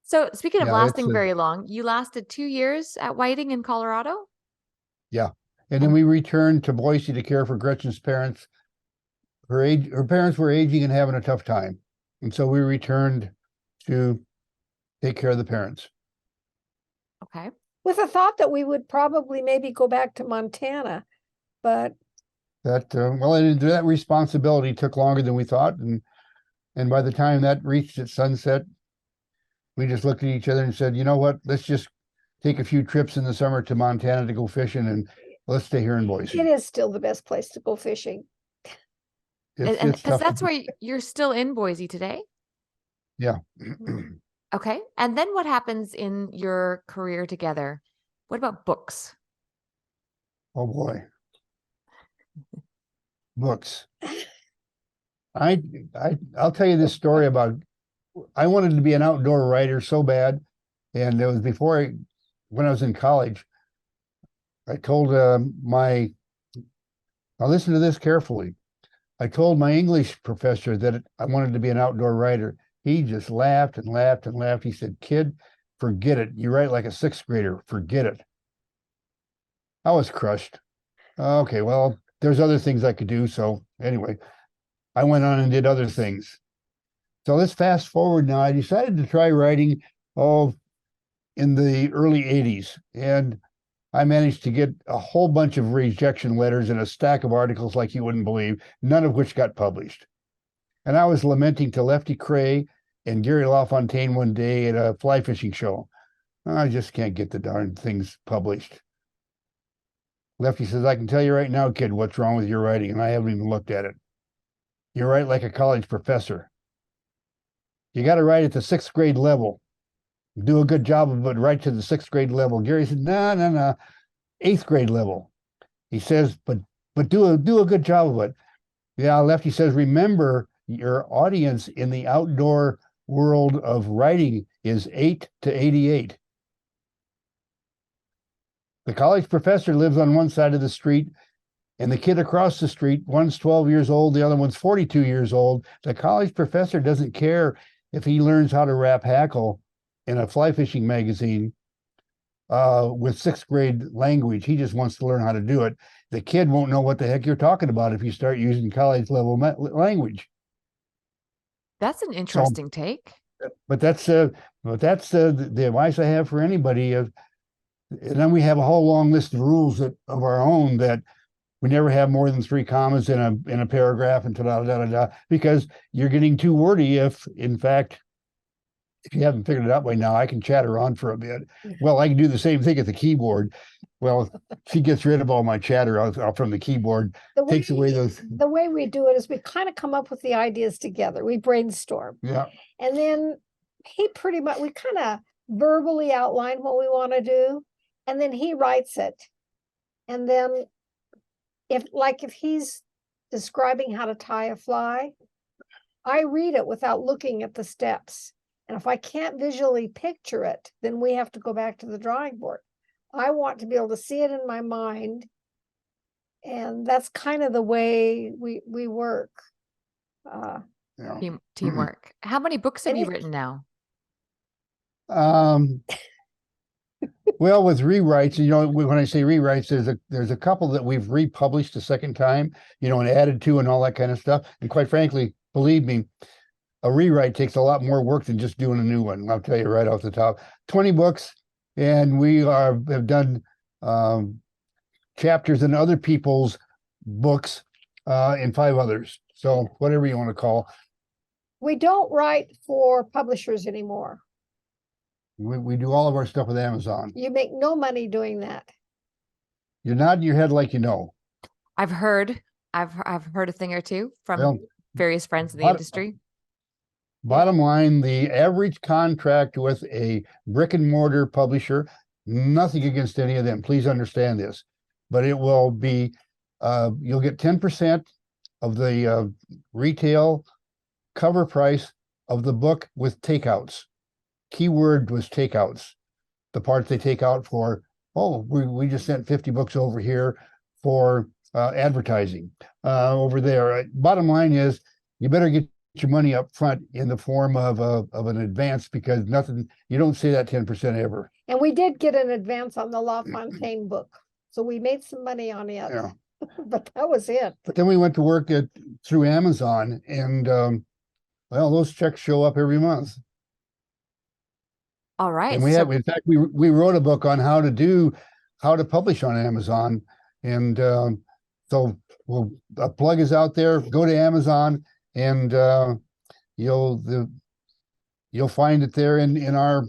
So speaking of Yeah, lasting very long, you lasted 2 years at Whiting in Colorado? Yeah. And then we returned to Boise to care for Gretchen's parents. Her parents were aging and having a tough time. And so we returned to take care of the parents. Okay. With a thought that we would probably maybe go back to Montana, but that responsibility took longer than we thought, and by the time that reached its sunset, we just looked at each other and said, you know what, let's just take a few trips in the summer to Montana to go fishing, and let's stay here in Boise. it is still the best place to go fishing. And It's because tough. that's where you're still in Boise today? Yeah. Okay. And then what happens in your career together? What about books? Oh boy. Books. I'll tell you this story about, I wanted to be an outdoor writer so bad, and it was when I was in college. I told now listen to this carefully. I told my English professor that I wanted to be an outdoor writer. He just laughed and laughed and laughed. He said, "Kid, forget it. You write like a 6th grader. Forget it." I was crushed. Okay, well, there's other things I could do. So anyway, I went on and did other things. So let's fast forward now. I decided to try writing in the early 80s. And I managed to get a whole bunch of rejection letters and a stack of articles like you wouldn't believe, none of which got published. And I was lamenting to Lefty Cray and Gary LaFontaine one day at a fly fishing show. I just can't get the darn things published. Lefty says, "I can tell you right now, kid, what's wrong with your writing, and I haven't even looked at it. You write like a college professor. You got to write at the 6th grade level. Do a good job of it right to the 6th grade level." Gary said, no, 8th grade level. He says, but do a good job of it. Yeah, Lefty says, remember, your audience in the outdoor world of writing is 8 to 88. The college professor lives on one side of the street, and the kid across the street, one's 12 years old, the other one's 42 years old. The college professor doesn't care if he learns how to wrap hackle in a fly fishing magazine with 6th grade language. He just wants to learn how to do it. The kid won't know what the heck you're talking about if you start using college level language. That's an interesting take. But that's the advice I have for anybody. And then we have a whole long list of rules of our own, that we never have more than 3 commas in a paragraph, and because you're getting too wordy if, in fact, if you haven't figured it out by now, I can chatter on for a bit. Well, I can do the same thing at the keyboard. Well, she gets rid of all my chatter out from the keyboard, takes away those. The way we do it is we kind of come up with the ideas together. We brainstorm. Yeah. And then we kind of verbally outline what we want to do. And then he writes it. And then if he's describing how to tie a fly, I read it without looking at the steps. And if I can't visually picture it, then we have to go back to the drawing board. I want to be able to see it in my mind. And that's kind of the way we work. Yeah. Teamwork. How many books have you written now? Well, with rewrites, when I say rewrites, there's a couple that we've republished a second time, and added to and all that kind of stuff. And quite frankly, believe me, a rewrite takes a lot more work than just doing a new one. I'll tell you right off the top. 20 books, and we have done chapters in other people's books in 5 others. So whatever you want to call. We don't write for publishers anymore. We do all of our stuff with Amazon. You make no money doing that. You're nodding your head like you know. I've heard a thing or two from various friends in the industry. Bottom line, the average contract with a brick and mortar publisher, nothing against any of them, please understand this, but it will be, you'll get 10% of the retail cover price of the book with takeouts. Keyword was takeouts. The parts they take out for, we just sent 50 books over here for advertising over there. Bottom line is, you better get your money up front in the form of an advance, because you don't see that 10% ever. And we did get an advance on the LaFontaine book, so we made some money on it. Yeah. But that was it. But then we went to work through Amazon, and those checks show up every month. All right. And in fact, we wrote a book on how to publish on Amazon, and so a plug is out there. Go to Amazon, and you'll find it there in our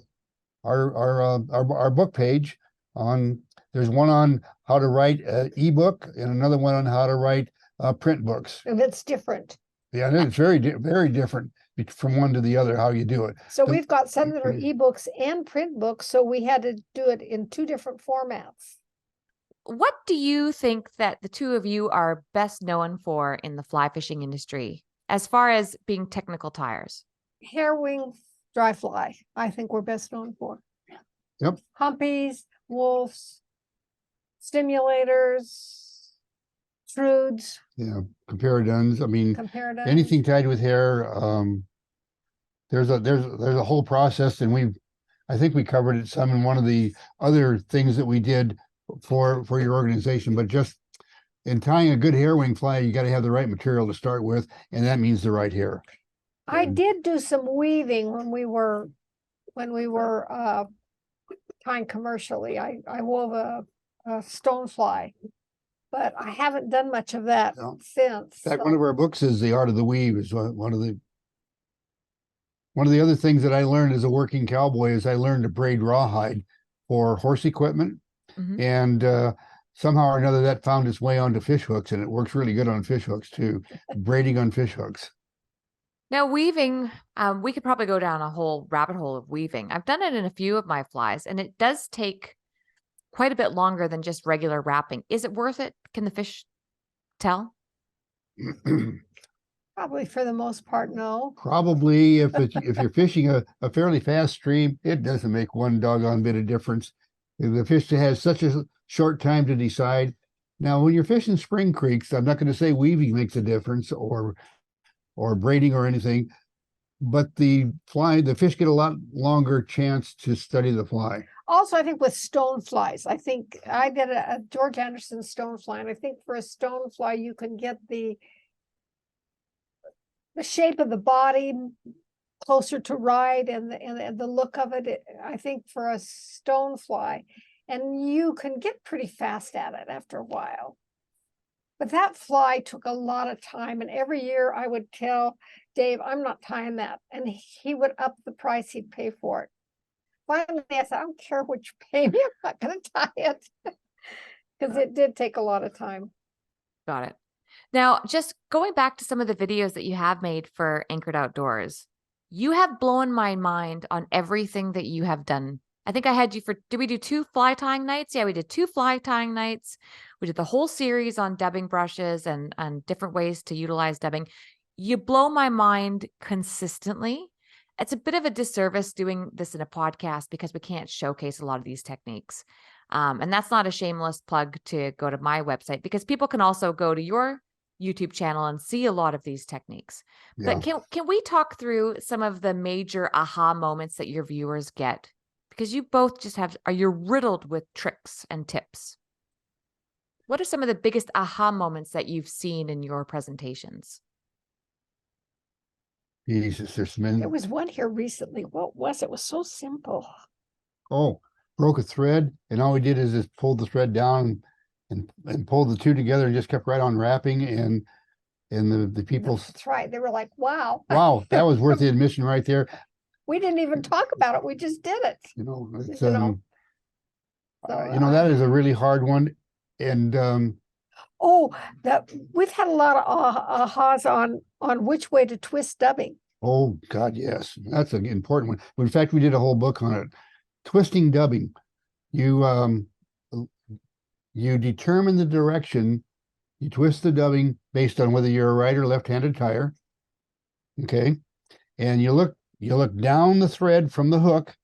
book page. There's one on how to write an ebook, and another one on how to write print books. And it's different. Yeah, it's very very different from one to the other, how you do it. So we've got some that are ebooks and print books, so we had to do it in 2 different formats. What do you think that the two of you are best known for in the fly fishing industry, as far as being technical tires? Hairwing dry fly, I think we're best known for. Yep. Humpies, wolves, stimulators, trudes. Yeah, comparaduns. I mean, Comparaduns. anything tied with hair. There's a whole process, and I think we covered it some in one of the other things that we did for your organization. But just in tying a good hairwing fly, you got to have the right material to start with, and that means the right hair. I did do some weaving when we were tying commercially. I wove a stonefly, but I haven't done much of that since. In fact, one of our books is The Art of the Weave. Is one of the other things that I learned as a working cowboy is I learned to braid rawhide for horse equipment, and somehow or another that found its way onto fish hooks, and it works really good on fish hooks too. Braiding on fish hooks. Now, weaving, we could probably go down a whole rabbit hole of weaving. I've done it in a few of my flies, and it does take quite a bit longer than just regular wrapping. Is it worth it? Can the fish tell? Probably for the most part, no. Probably if you're fishing a fairly fast stream, it doesn't make one doggone bit of difference. If the fish has such a short time to decide. Now, when you're fishing spring creeks, I'm not going to say weaving makes a difference or braiding or anything, but the fish get a lot longer chance to study the fly. Also, I think with stone flies, I think I did a George Anderson stone fly, and I think for a stone fly, you can get the shape of the body closer to right, and the look of it. I think for a stone fly, and you can get pretty fast at it after a while. But that fly took a lot of time, and every year I would tell Dave, I'm not tying that, and he would up the price he'd pay for it. Finally, I said, I don't care what you pay me, I'm not going to tie it because it did take a lot of time. Got it. Now, just going back to some of the videos that you have made for Anchored Outdoors, you have blown my mind on everything that you have done. I think I had you for, did we do 2 fly tying nights? Yeah, we did 2 fly tying nights. We did the whole series on dubbing brushes and different ways to utilize dubbing. You blow my mind consistently. It's a bit of a disservice doing this in a podcast because we can't showcase a lot of these techniques. And that's not a shameless plug to go to my website, because people can also go to your YouTube channel and see a lot of these techniques. Yeah. But can we talk through some of the major aha moments that your viewers get? Because you both just you're riddled with tricks and tips. What are some of the biggest aha moments that you've seen in your presentations? Jesus, there's many. There was one here recently. What was it? It was so simple. Oh, broke a thread, and all we did is just pulled the thread down and pulled the two together and just kept right on wrapping, and the people, That's right. They were like, wow. wow, that was worth the admission right there. We didn't even talk about it. We just did it. You know, it's You know, So, you know, that is a really hard one. And oh, that we've had a lot of ahas on which way to twist dubbing. oh God, yes, that's an important one. In fact, we did a whole book on it. Twisting dubbing. You determine the direction, you twist the dubbing based on whether you're a right or left-handed tire. Okay. And you look down the thread from the hook,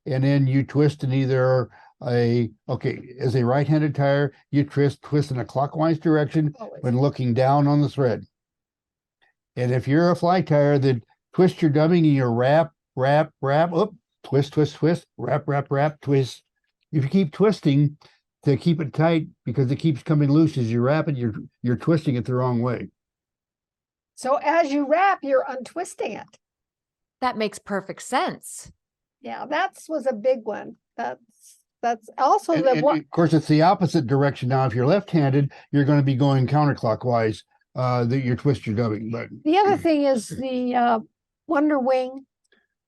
and then you twist in either as a right-handed tire, you twist in a clockwise direction Always. when looking down on the thread. And if you're a fly tire, then twist your dubbing and you wrap, up, twist, wrap, twist. If you keep twisting to keep it tight, because it keeps coming loose as you wrap it, you're twisting it the wrong way. So as you wrap, you're untwisting it. That makes perfect sense. Yeah, that was a big one. That's also And, the and one. of course, it's the opposite direction. Now, if you're left-handed, you're going to be going counterclockwise. That you twist your dubbing. But The other thing is the Wonder Wing.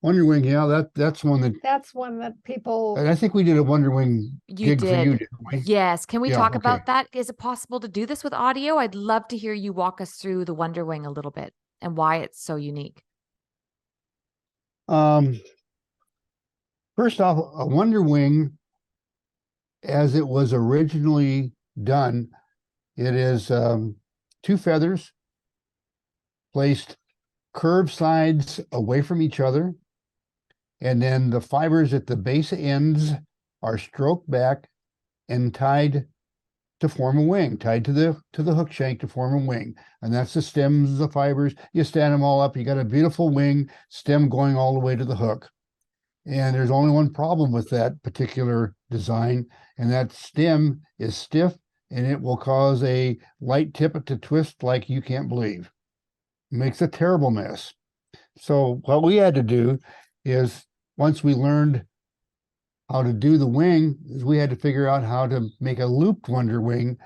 Wonder Wing, yeah, that's one that. That's one that people. And I think we did a Wonder Wing You gig for did. you, didn't we? Yes. Can we Yeah, talk okay. about that? Is it possible to do this with audio? I'd love to hear you walk us through the Wonder Wing a little bit and why it's so unique. First off, a Wonder Wing, as it was originally done, it is 2 feathers placed curved sides away from each other, and then the fibers at the base ends are stroked back and tied to form a wing, tied to the hook shank to form a wing. And that's the stems, the fibers. You stand them all up, you got a beautiful wing stem going all the way to the hook. And there's only one problem with that particular design, and that stem is stiff, and it will cause a light tippet to twist like you can't believe. It makes a terrible mess. So what we had to do is, once we learned how to do the wing, is we had to figure out how to make a looped Wonder Wing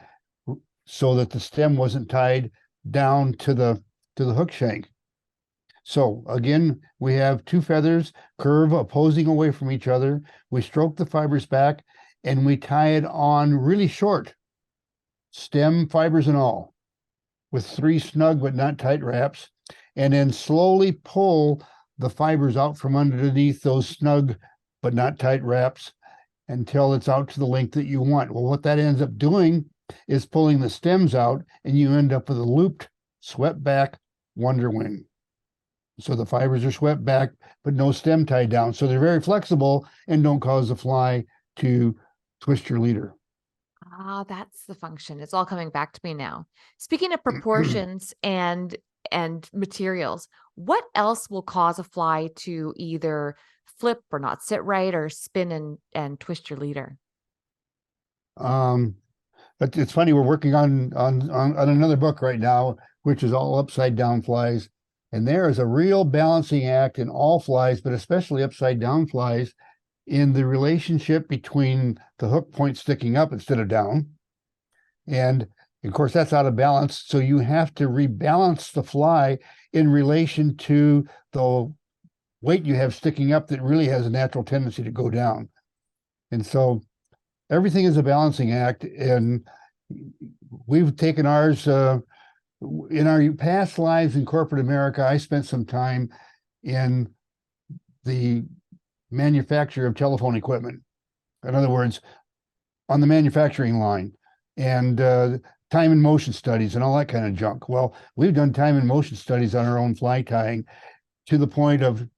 so that the stem wasn't tied down to the hook shank. So again, we have 2 feathers curve opposing away from each other. We stroke the fibers back and we tie it on really short, stem fibers and all, with 3 snug but not tight wraps, and then slowly pull the fibers out from underneath those snug but not tight wraps until it's out to the length that you want. Well, what that ends up doing is pulling the stems out, and you end up with a looped, swept back Wonder Wing. So the fibers are swept back, but no stem tied down. So they're very flexible and don't cause the fly to twist your leader. Ah, that's the function. It's all coming back to me now. Speaking of proportions and materials, what else will cause a fly to either flip or not sit right or spin and twist your leader? But it's funny, we're working on another book right now, which is all upside down flies. And there is a real balancing act in all flies, but especially upside down flies, in the relationship between the hook point sticking up instead of down and Of course, that's out of balance. So you have to rebalance the fly in relation to the weight you have sticking up that really has a natural tendency to go down. And so everything is a balancing act. And we've taken ours in our past lives in corporate America. I spent some time in the manufacture of telephone equipment. In other words, on the manufacturing line, and time and motion studies and all that kind of junk. Well, we've done time and motion studies on our own fly tying to the point of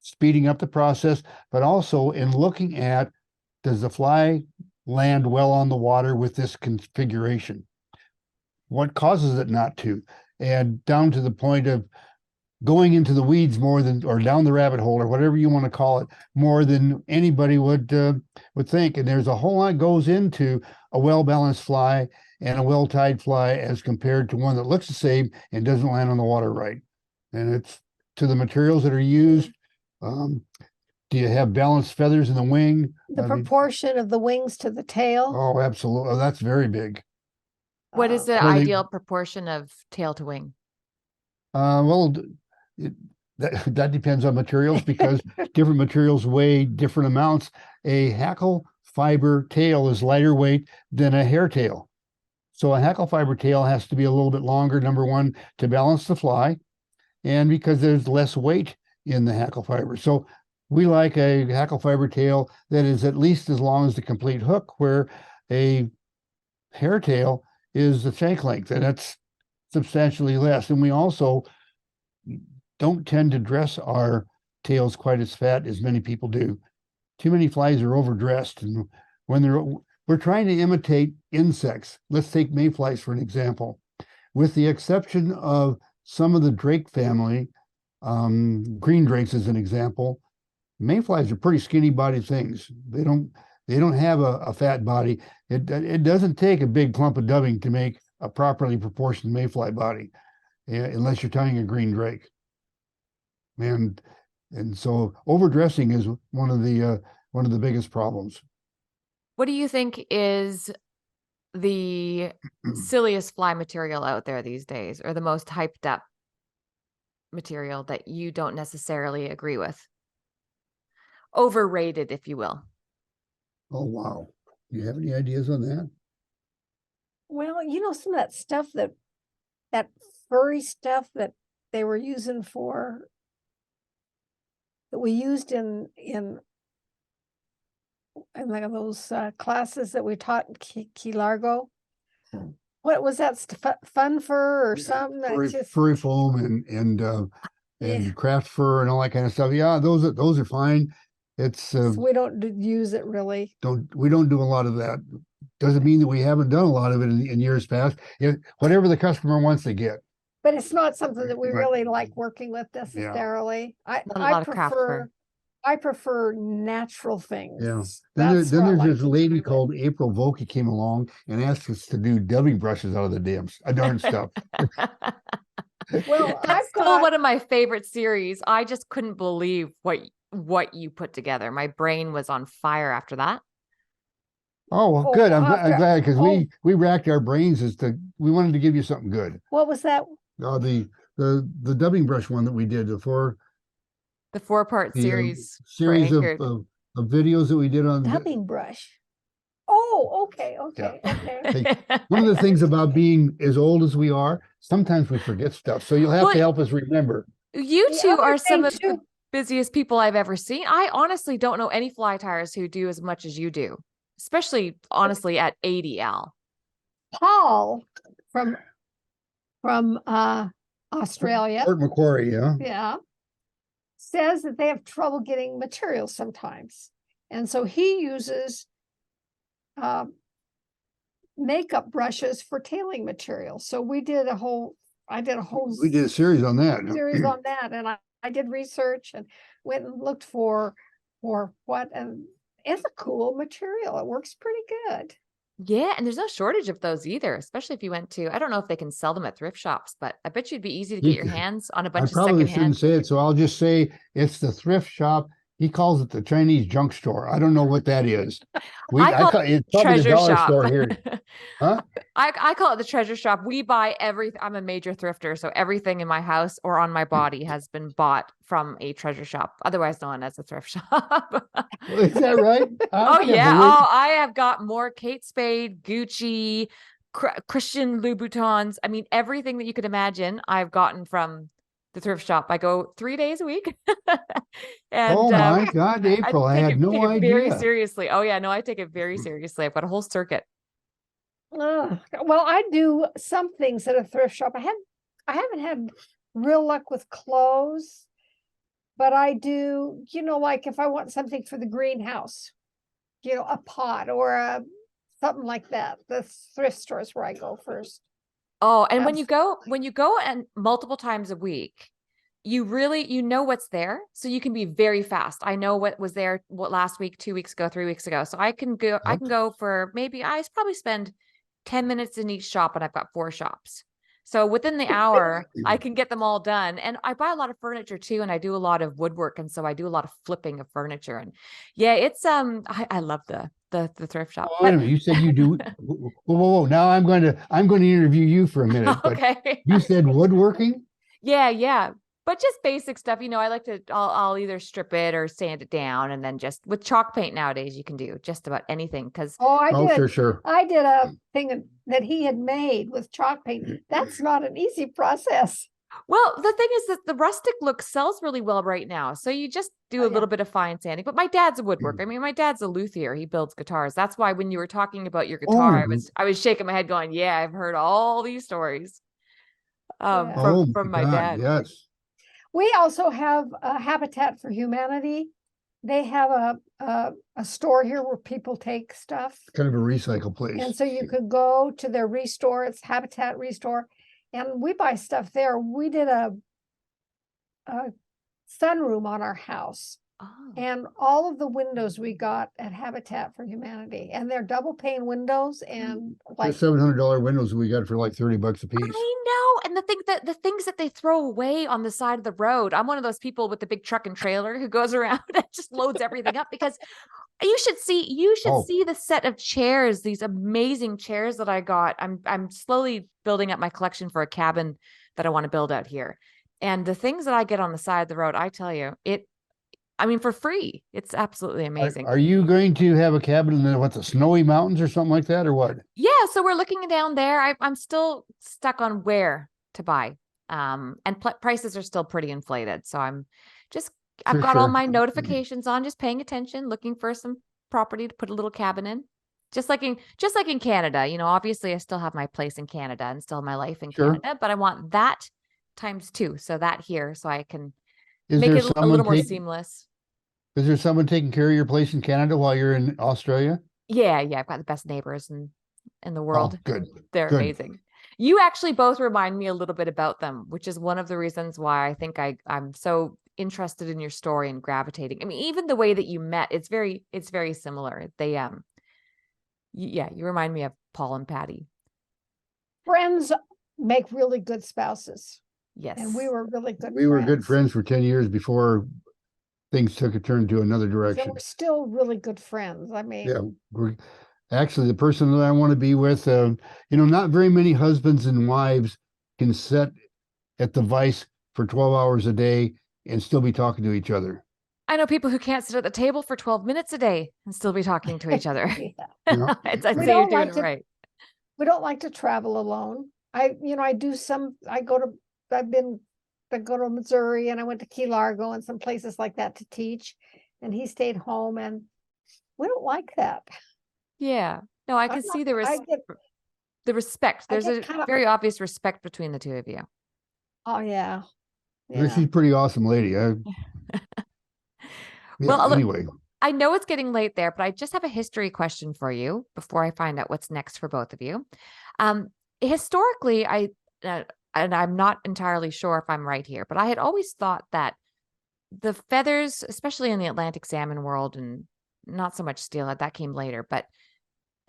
speeding up the process, but also in looking at, does the fly land well on the water with this configuration? What causes it not to? And down to the point of going into the weeds more than, or down the rabbit hole, or whatever you want to call it, more than anybody would think. And there's a whole lot goes into a well-balanced fly and a well-tied fly as compared to one that looks the same and doesn't land on the water right. And it's to the materials that are used. Do you have balanced feathers in the wing? The proportion of the wings to the tail. Oh, absolutely. Oh, that's very big. What is the Clearly- ideal proportion of tail to wing? Well, that depends on materials because different materials weigh different amounts. A hackle fiber tail is lighter weight than a hair tail. So a hackle fiber tail has to be a little bit longer, number one, to balance the fly, and because there's less weight in the hackle fiber. So we like a hackle fiber tail that is at least as long as the complete hook, where a hair tail is the shank length, and that's substantially less. And we also don't tend to dress our tails quite as fat as many people do. Too many flies are overdressed, and when we're trying to imitate insects. Let's take mayflies for an example. With the exception of some of the drake family, green drakes as an example, mayflies are pretty skinny bodied things. They don't have a fat body. It doesn't take a big clump of dubbing to make a properly proportioned mayfly body, unless you're tying a green drake. And so overdressing is one of the biggest problems. What do you think is the silliest fly material out there these days, or the most hyped up material that you don't necessarily agree with? Overrated, if you will. Oh, wow. Do you have any ideas on that? Well, some of that stuff that furry stuff that they were using that we used in like those classes that we taught in Key Largo. What was that? Fun fur or something? Furry foam and craft fur and all that kind of stuff. Yeah, those are fine. It's so we don't use it really. We don't do a lot of that. Doesn't mean that we haven't done a lot of it in years past. Whatever the customer wants to get. But it's not something that we really like working with necessarily. Yeah. I prefer natural things. Yeah. Then there's this lady called April Vokey came along and asked us to do dubbing brushes out of the darn stuff. Well, that's still one of my favorite series. I just couldn't believe what you put together. My brain was on fire after that. Oh, well, good. I'm glad, because we racked our brains we wanted to give you something good. What was that? The dubbing brush one that we did, the 4-part series. Series of videos that we did on dubbing brush. Oh, okay. Hey, one of the things about being as old as we are, sometimes we forget stuff. So you'll have to help us remember. You two are some of the busiest people I've ever seen. I honestly don't know any fly tyers who do as much as you do, especially honestly at 80 Al. Paul from Australia, Fort Macquarie, yeah, says that they have trouble getting materials sometimes, and so he uses makeup brushes for tailing material. So we did a whole series on that. And I did research and went and looked for what, and it's a cool material. It works pretty good. Yeah, and there's no shortage of those either, especially if you went to, I don't know if they can sell them at thrift shops, but I bet you'd be easy to get your hands on a bunch of secondhand. I probably shouldn't say it, so I'll just say it's the thrift shop He calls it the Chinese junk store. I don't know what that is. I call it It's probably the treasure dollar shop. store here. Huh? I call it the treasure shop. We buy everything. I'm a major thrifter, so everything in my house or on my body has been bought from a treasure shop, otherwise known as a thrift shop. Is that right? I Oh can't yeah. believe. Oh, I have got more Kate Spade, Gucci, Christian Louboutins. I mean, everything that you could imagine, I've gotten from the thrift shop. I go 3 days a week, and Oh my God, April! I had no take it very idea. seriously. Oh yeah, no, I take it very seriously. I've got a whole circuit. Well, I do some things at a thrift shop. I haven't had real luck with clothes, but I do, like if I want something for the greenhouse, a pot or something like that. The thrift stores where I go first. Oh, and Abs- when you go and multiple times a week, you know what's there, so you can be very fast. I know what was there last week, 2 weeks ago, 3 weeks ago. So I can go for maybe I probably spend 10 minutes in each shop, and I've got 4 shops. So within the hour, I can get them all done. And I buy a lot of furniture too, and I do a lot of woodwork, and so I do a lot of flipping of furniture. And yeah, it's I love the thrift shop. Oh, wait a minute. You said you do. Whoa. Now I'm going to interview you for a minute. But Okay. you said woodworking? Yeah. But just basic stuff, I like to, I'll either strip it or sand it down. And then just with chalk paint nowadays, you can do just about anything. Cause Sure. I did a thing that he had made with chalk paint. That's not an easy process. well, the thing is that the rustic look sells really well right now. So you just do a little bit of fine sanding, but my dad's a woodworker. I mean, my dad's a luthier. He builds guitars. That's why when you were talking about your guitar, Oh, I was shaking my head going, yeah, I've heard all these stories oh from my my God, dad. yes. We also have a Habitat for Humanity. They have a store here where people take stuff. Kind of a recycle place. And so you could go to their restore, it's Habitat Restore, and we buy stuff there. We did a sunroom on our house, Oh. and all of the windows we got at Habitat for Humanity, and they're double pane windows, and The $700 windows we got for like $30 a piece. I know. And the things that they throw away on the side of the road. I'm one of those people with the big truck and trailer who goes around and just loads everything up, because you should see the set of chairs, these amazing chairs that I got. I'm slowly building up my collection for a cabin that I want to build out here. And the things that I get on the side of the road, I tell you, for free. It's absolutely amazing. Are you going to have a cabin in the snowy mountains or something like that, or what? Yeah, so we're looking down there. I'm still stuck on where to buy. And prices are still pretty inflated. So I've got all my notifications on, just paying attention, looking for some property to put a little cabin in. Just like in Canada, obviously I still have my place in Canada and still my life in Canada, but I want that times 2. So that here, so I can make it a little more seamless. Is there someone taking care of your place in Canada while you're in Australia? Yeah. I've got the best neighbors in the world. Oh, good. They're amazing. You actually both remind me a little bit about them, which is one of the reasons why I think I'm so interested in your story and gravitating. I mean, even the way that you met, it's very similar. They you remind me of Paul and Patty. Friends make really good spouses. Yes. And we were really good We were good friends for 10 years before things took a turn to another direction. So we're still really good friends. I mean, yeah, we're actually the person that I want to be with. Not very many husbands and wives can sit at the vise for 12 hours a day and still be talking to each other. I know people who can't sit at the table for 12 minutes a day and still be talking to each other. I'd say you're doing it right. We don't like to travel alone. I go to Missouri, and I went to Key Largo and some places like that to teach, and he stayed home, and we don't like that. Yeah. No, I can see the respect. There's a very obvious respect between the two of you. Oh yeah. She's a pretty awesome lady. Well, anyway. I know it's getting late there, but I just have a history question for you before I find out what's next for both of you. Historically, and I'm not entirely sure if I'm right here, but I had always thought that the feathers, especially in the Atlantic salmon world, and not so much steelhead, that came later, but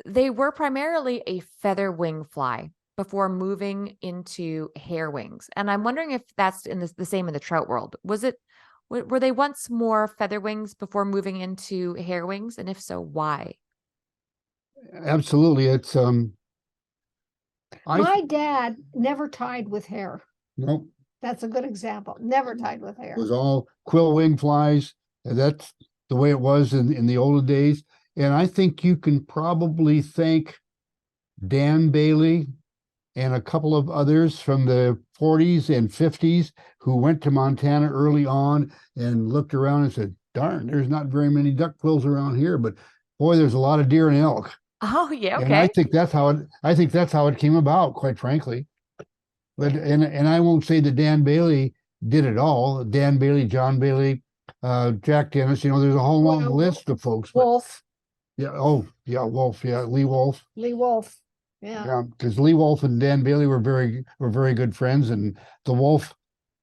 they were primarily a feather wing fly before moving into hair wings. And I'm wondering if that's the same in the trout world. Was it Were they once more featherwings before moving into hairwings? And if so, why? Absolutely. It's My dad never tied with hair. nope. That's a good example. Never tied with hair. It was all quill wing flies. And that's the way it was in the olden days. And I think you can probably thank Dan Bailey and a couple of others from the 40s and 50s who went to Montana early on and looked around and said, darn, there's not very many duck quills around here, but boy, there's a lot of deer and elk. Oh, yeah, And I okay. think that's how it came about, quite frankly. But and I won't say that Dan Bailey did it all. Dan Bailey, John Bailey, Jack Dennis, there's a whole long Well, list of folks. But Wolf, yeah, oh yeah, Wolf, yeah, Lee Wolf. Lee Wolf. Yeah. Yeah, because Lee Wolf and Dan Bailey were very good friends, and the Wolf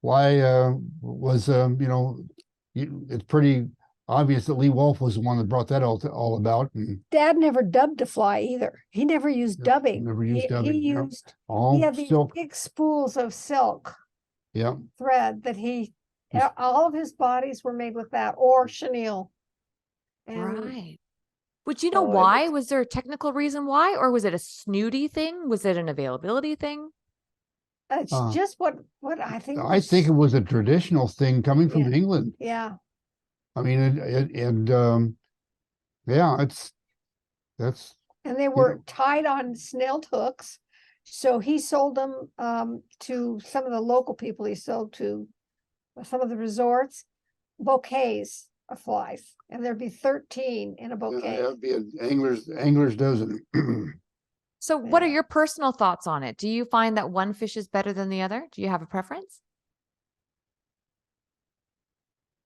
fly was it's pretty obvious that Lee Wolf was the one that brought that all about, and Dad never dubbed a fly either. He never used dubbing. never used He dubbing. Yep. used, All he had these silk. big spools of silk Yeah, thread that Yes. all of his bodies were made with that, or chenille. And Right. Would you know so it why? was- Was there a technical reason why? Or was it a snooty thing? Was it an availability thing? it's just what I think. I think it was a traditional thing coming from Yeah. England. Yeah. I mean, yeah, that's And they were tied on snailed hooks. So he sold them to some of the local people. He sold to some of the resorts bouquets of flies. And there'd be 13 in a bouquet. that'd be an angler's dozen. So what are Yeah. your personal thoughts on it? Do you find that one fish is better than the other? Do you have a preference?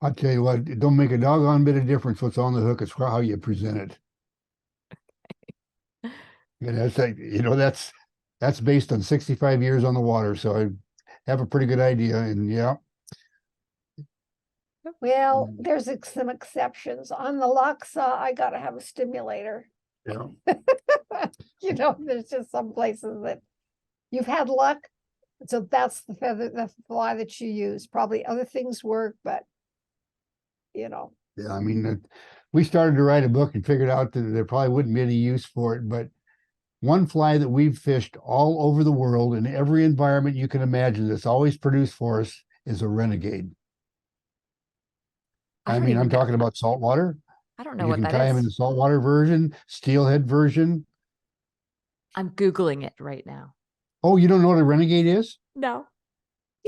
I'll tell you what, it don't make a doggone bit of difference what's on the hook. It's how you present it. And that's like, that's based on 65 years on the water. So I have a pretty good idea. And yeah, Well, there's some exceptions. On the Laksa, I gotta have a stimulator. yeah. There's just some places that you've had luck. So that's the fly that you use. Probably other things work, but Yeah, I mean, we started to write a book and figured out that there probably wouldn't be any use for it. But one fly that we've fished all over the world in every environment you can imagine that's always produced for us is a renegade. I mean, I'm talking about saltwater. I don't know You what can that tie them in the is. saltwater version, steelhead version. I'm Googling it right now. Oh, you don't know what a renegade is? No.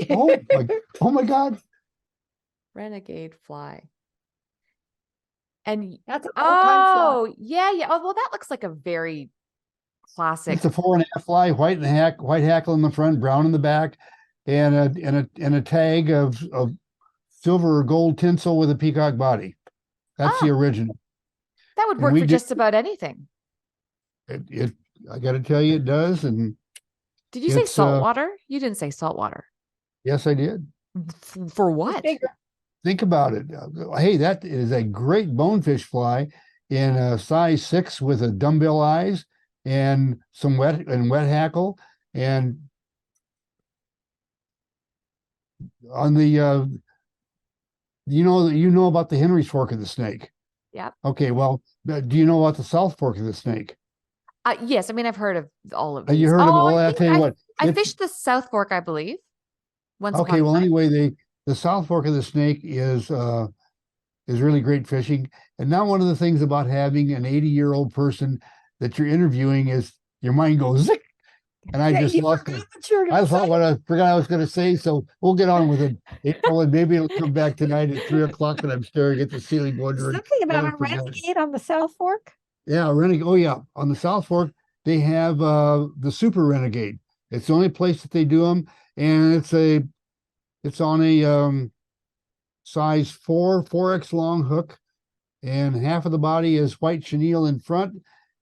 Oh my God. Renegade fly. And that's an old time fly. oh, yeah. Oh, well, that looks like a very classic. It's a 4.5 fly, white hackle in the front, brown in the back, and a tag of silver or gold tinsel with a peacock body. That's the original. That would And work we for did- just about anything. I got to tell you, it does. And Did you say it's, saltwater? You didn't say saltwater. yes, I did. For what? Bigger. Think about it. Hey, that is a great bonefish fly in a size 6 with a dumbbell eyes and some wet hackle. And on the you know about the Henry's fork of the snake. Yep. Okay, well, do you know about the South fork of the snake? Yes, I mean I've heard of all of You these. heard of all I that? think Tell you what. I fished the South Fork, I believe. Once upon Okay, a well, time. anyway, the South Fork of the Snake is really great fishing. And now one of the things about having an 80-year-old person that you're interviewing is your mind goes zick. And I just lost it. I forgot I was going to say. So we'll get on with it, April, and maybe it'll come back tonight at 3:00, and I'm staring at the ceiling wondering. Something about what I a forgot. renegade on the South Fork. Yeah, renegade. Oh yeah, on the South Fork they have the Super Renegade. It's the only place that they do them, and it's on a size 4x long hook, and half of the body is white chenille in front,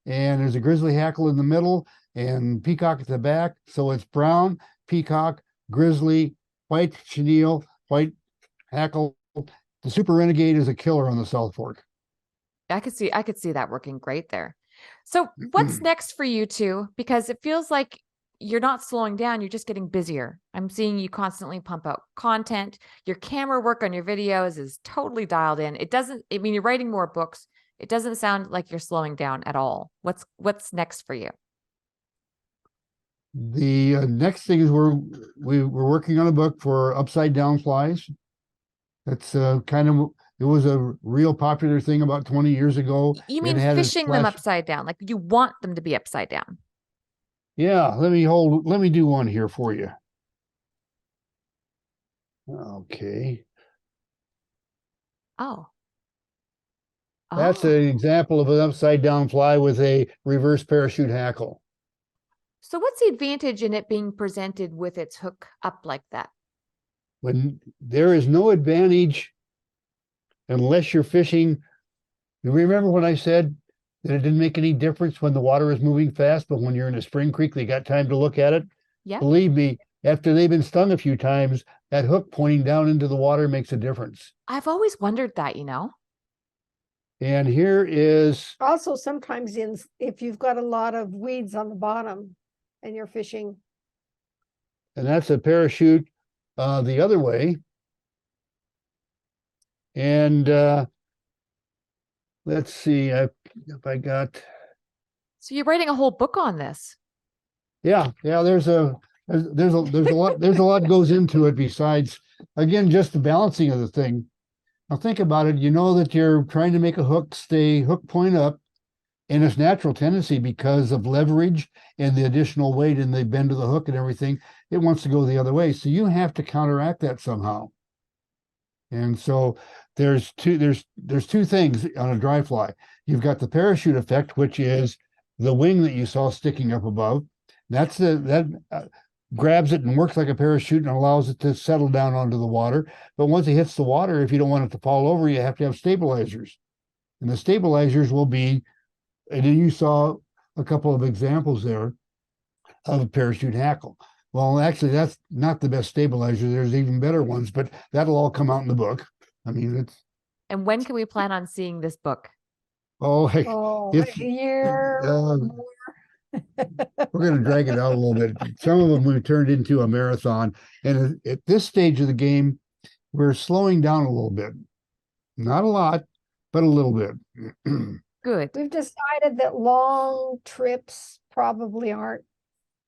and there's a grizzly hackle in the middle, and peacock at the back. So it's brown, peacock, grizzly, white chenille, white hackle. The Super Renegade is a killer on the South Fork. I could see that working great there. So what's next for you two? Because it feels like you're not slowing down, you're just getting busier. I'm seeing you constantly pump out content. Your camera work on your videos is totally dialed in. It doesn't, I mean, you're writing more books. It doesn't sound like you're slowing down at all. What's next for you? The next thing is we're working on a book for upside down flies. That's it was a real popular thing about 20 years ago. You mean fishing them upside down? Like you want them to be upside down? Yeah, let me do one here for you. Okay. Oh. That's an example of an upside down fly with a reverse parachute hackle. So what's the advantage in it being presented with its hook up like that? When there is no advantage unless you're fishing. You remember when I said that it didn't make any difference when the water is moving fast, but when you're in a spring creek, they got time to look at it? Yeah. Believe me, after they've been stung a few times, that hook pointing down into the water makes a difference. I've always wondered that, you know. And here is Also, sometimes if you've got a lot of weeds on the bottom and you're fishing. And that's a parachute the other way. And let's see if I got. So you're writing a whole book on this. Yeah, there's a lot goes into it besides, again, just the balancing of the thing. Now think about it. You know that you're trying to make a hook stay hook point up, and its natural tendency because of leverage and the additional weight and the bend of the hook and everything, it wants to go the other way. So you have to counteract that somehow. And so there's two things on a dry fly. You've got the parachute effect, which is the wing that you saw sticking up above. That grabs it and works like a parachute and allows it to settle down onto the water. But once it hits the water, if you don't want it to fall over, you have to have stabilizers. And the stabilizers will be, and you saw a couple of examples there of a parachute hackle. Well, actually, that's not the best stabilizer. There's even better ones, but that'll all come out in the book. I mean, it's. And when can we plan on seeing this book? It's a year. we're going to drag it out a little bit. Some of them we've turned into a marathon. And at this stage of the game, we're slowing down a little bit. Not a lot, but a little bit. Good. We've decided that long trips probably aren't,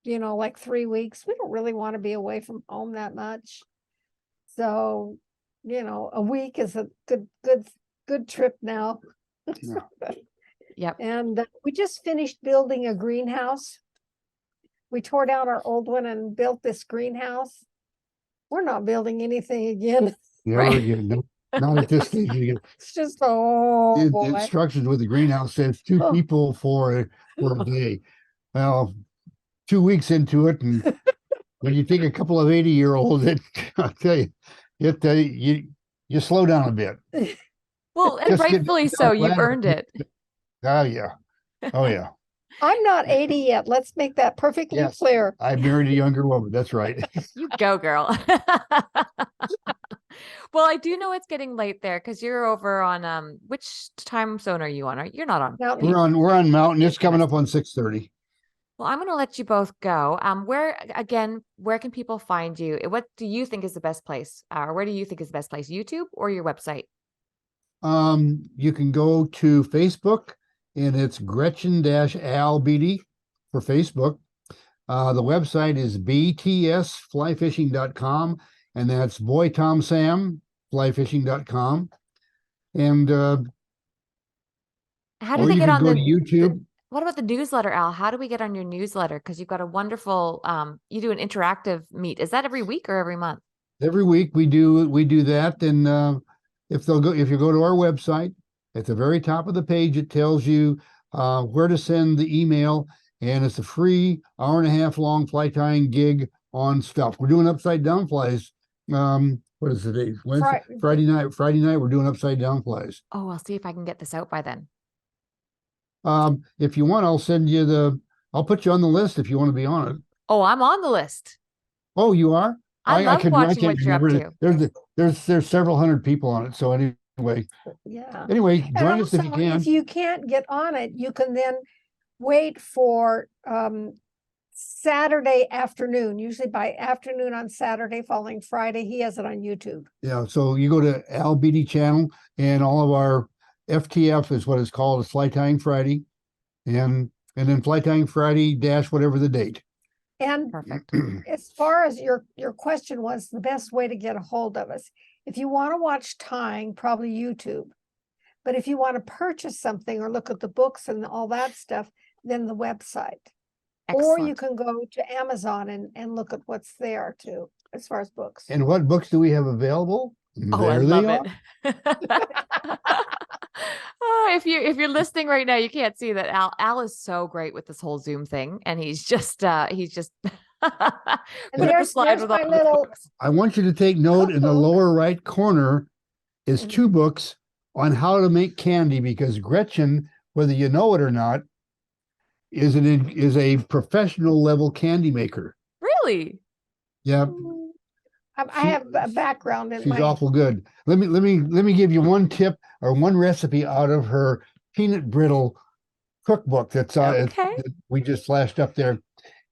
like 3 weeks. We don't really want to be away from home that much. So, a week is a good trip now. Yeah. Yep. And we just finished building a greenhouse. We tore down our old one and built this greenhouse. We're not building anything again. Never again. No, not at this stage again. It's just, boy. Instructions with the greenhouse says 2 people for a day. Well, 2 weeks into it, and when you take a couple of 80-year-olds, I'll tell you, you slow down a bit. Well, and rightfully so. You've earned it. Oh yeah. Oh yeah. I'm not 80 yet. Let's make that perfectly clear. I married a younger woman. That's right. You go, girl. Well, I do know it's getting late there because you're over on which time zone are you on? You're not on. Mountain. We're on Mountain. It's coming up on 6:30. Well, I'm going to let you both go. Where can people find you? What do you think is the best place? Or where do you think is the best place? YouTube or your website? You can go to Facebook, and it's Gretchen-Al Beatty for Facebook. The website is btsflyfishing.com, and that's Boy Tom Sam flyfishing.com. And how do they get on the YouTube? What about the newsletter, Al? How do we get on your newsletter? Because you've got a wonderful, you do an interactive meet. Is that every week or every month? Every week we do that. And if you go to our website, at the very top of the page, it tells you where to send the email, and it's a free hour-and-a-half long fly tying gig on stuff. We're doing upside down flies. What is the date? Wednesday, Friday night. Friday night we're doing upside down flies. Oh, I'll see if I can get this out by then. If you want, I'll put you on the list if you want to be on it. Oh, I'm on the list. Oh, you are? I love watching what you're up to. There's several hundred people on it. So anyway. Yeah. Anyway, join us if you also, can. if you can't get on it, you can then wait for Saturday afternoon, usually by afternoon on Saturday following Friday. He has it on YouTube. Yeah, so you go to Al Beatty channel, and all of our FTF is what it's called, a Fly Tying Friday, and then Fly Tying Friday dash whatever the date. And Perfect. as far as your question was, the best way to get a hold of us, if you want to watch tying, probably YouTube. But if you want to purchase something or look at the books and all that stuff, then the website. Or you Excellent. can go to Amazon and look at what's there too, as far as books. And what books do we have available? Oh, I There love they it. are. Oh, if you're listening right now, you can't see that Al is so great with this whole Zoom thing, and he's just put up a there's slide with all my the little books. I want you to take note in the Cookbook. lower right corner is Mhm. 2 books on how to make candy, because Gretchen, whether you know it or not, is a professional level candy maker. Really? Yeah, I have a background in she's my awful good. Let me give you one tip or one recipe out of her peanut brittle cookbook that's Okay. that we just flashed up there.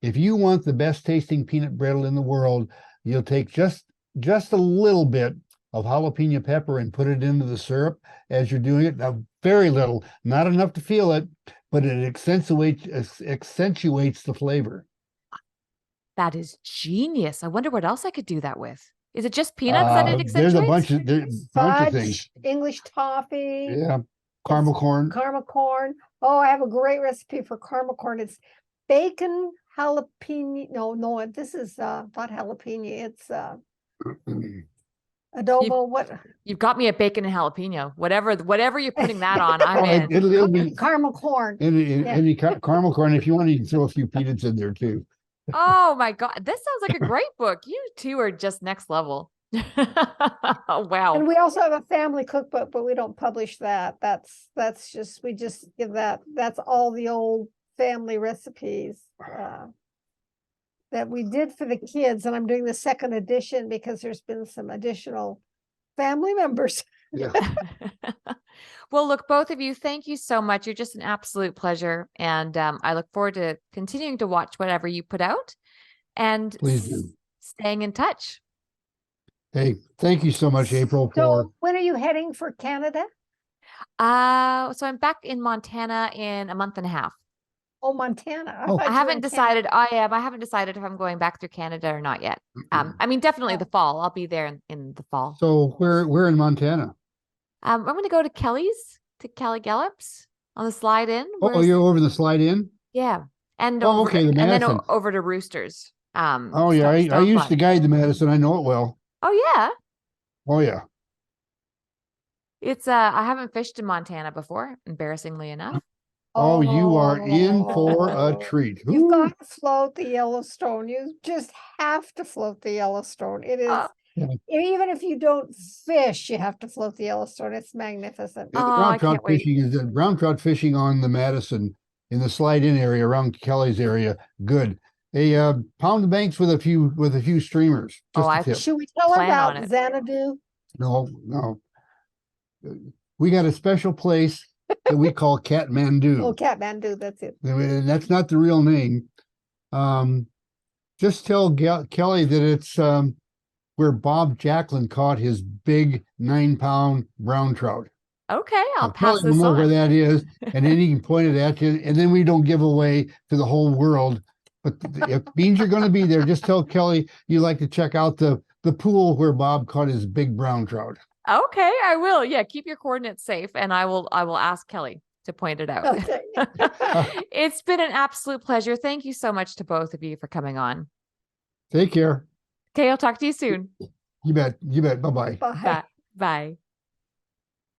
If you want the best tasting peanut brittle in the world, you'll take just a little bit of jalapeno pepper and put it into the syrup as you're doing it. Now, very little, not enough to feel it, but it accentuates the flavor. That is genius. I wonder what else I could do that with. Is it just peanuts that it There's a accentuates? bunch of things. fudge, English toffee, Yeah, caramel corn. caramel corn. Oh, I have a great recipe for caramel corn. It's bacon, jalapeno. No, this is not jalapeno. It's adobo. What? You've got me at bacon and jalapeno. Whatever you're putting that on, I'm in. It'll be Caramel corn. any caramel corn. If you want, you can throw a few peanuts in there too. Oh my God. This sounds like a great book. You two are just next level. Wow. And we also have a family cookbook, but we don't publish that. That's just, we just give that. That's all the old family recipes that we did for the kids. And I'm doing the 2nd edition because there's been some additional family members. Yeah. Well, look, both of you, thank you so much. You're just an absolute pleasure. And I look forward to continuing to watch whatever you put out and Please do. staying in touch. Hey, thank you so much, April, for So when are you heading for Canada? So I'm back in Montana in a month and a half. Oh, Montana. Oh. thought I you were haven't in decided. I haven't decided if I'm going back through Canada or not yet. I mean, definitely Oh. the fall. I'll be there in the fall. so we're in Montana. I'm going to go to Kelly Gallup's on the slide in. Oh, you're over the slide in? Yeah. And Oh, over, okay, the and then Madison. over to Roosters. Oh yeah, I Stone used Fly. to guide the Madison. I know it well. Oh yeah. Oh yeah. It's I haven't fished in Montana before, embarrassingly enough. Oh, you are in for a Oh. treat. You've Ooh. got to float the Yellowstone. You just have to float the Yellowstone. It is, Uh, even if you don't fish, you have to float the Yellowstone. It's magnificent. Yeah, the Oh, I brown trout can't wait. fishing is brown trout fishing on the Madison in the slide in area around Kelly's area. Good. A pound the banks with a few streamers. Just Oh, a I- tip. Should we tell her Plan about on it. Xanadu? No. We got a special place that we call Kathmandu. Oh, Kathmandu, that's it. And that's not the real name. Just tell Kelly that it's where Bob Jacklin caught his big 9-pound brown trout. Okay, I'll Now, pass Kelly will this know where on. that is, and then he can point it at you, and then we don't give away to the whole world. But if it means you're going to be there, just tell Kelly you like to check out the pool where Bob caught his big brown trout. Okay, I will. Yeah, keep your coordinates safe, and I will ask Kelly to point it out. Okay. It's been an absolute pleasure. Thank you so much to both of you for coming on. Take care. Okay, I'll talk to you soon. You bet. Bye-bye. Bye. Bye. Bye.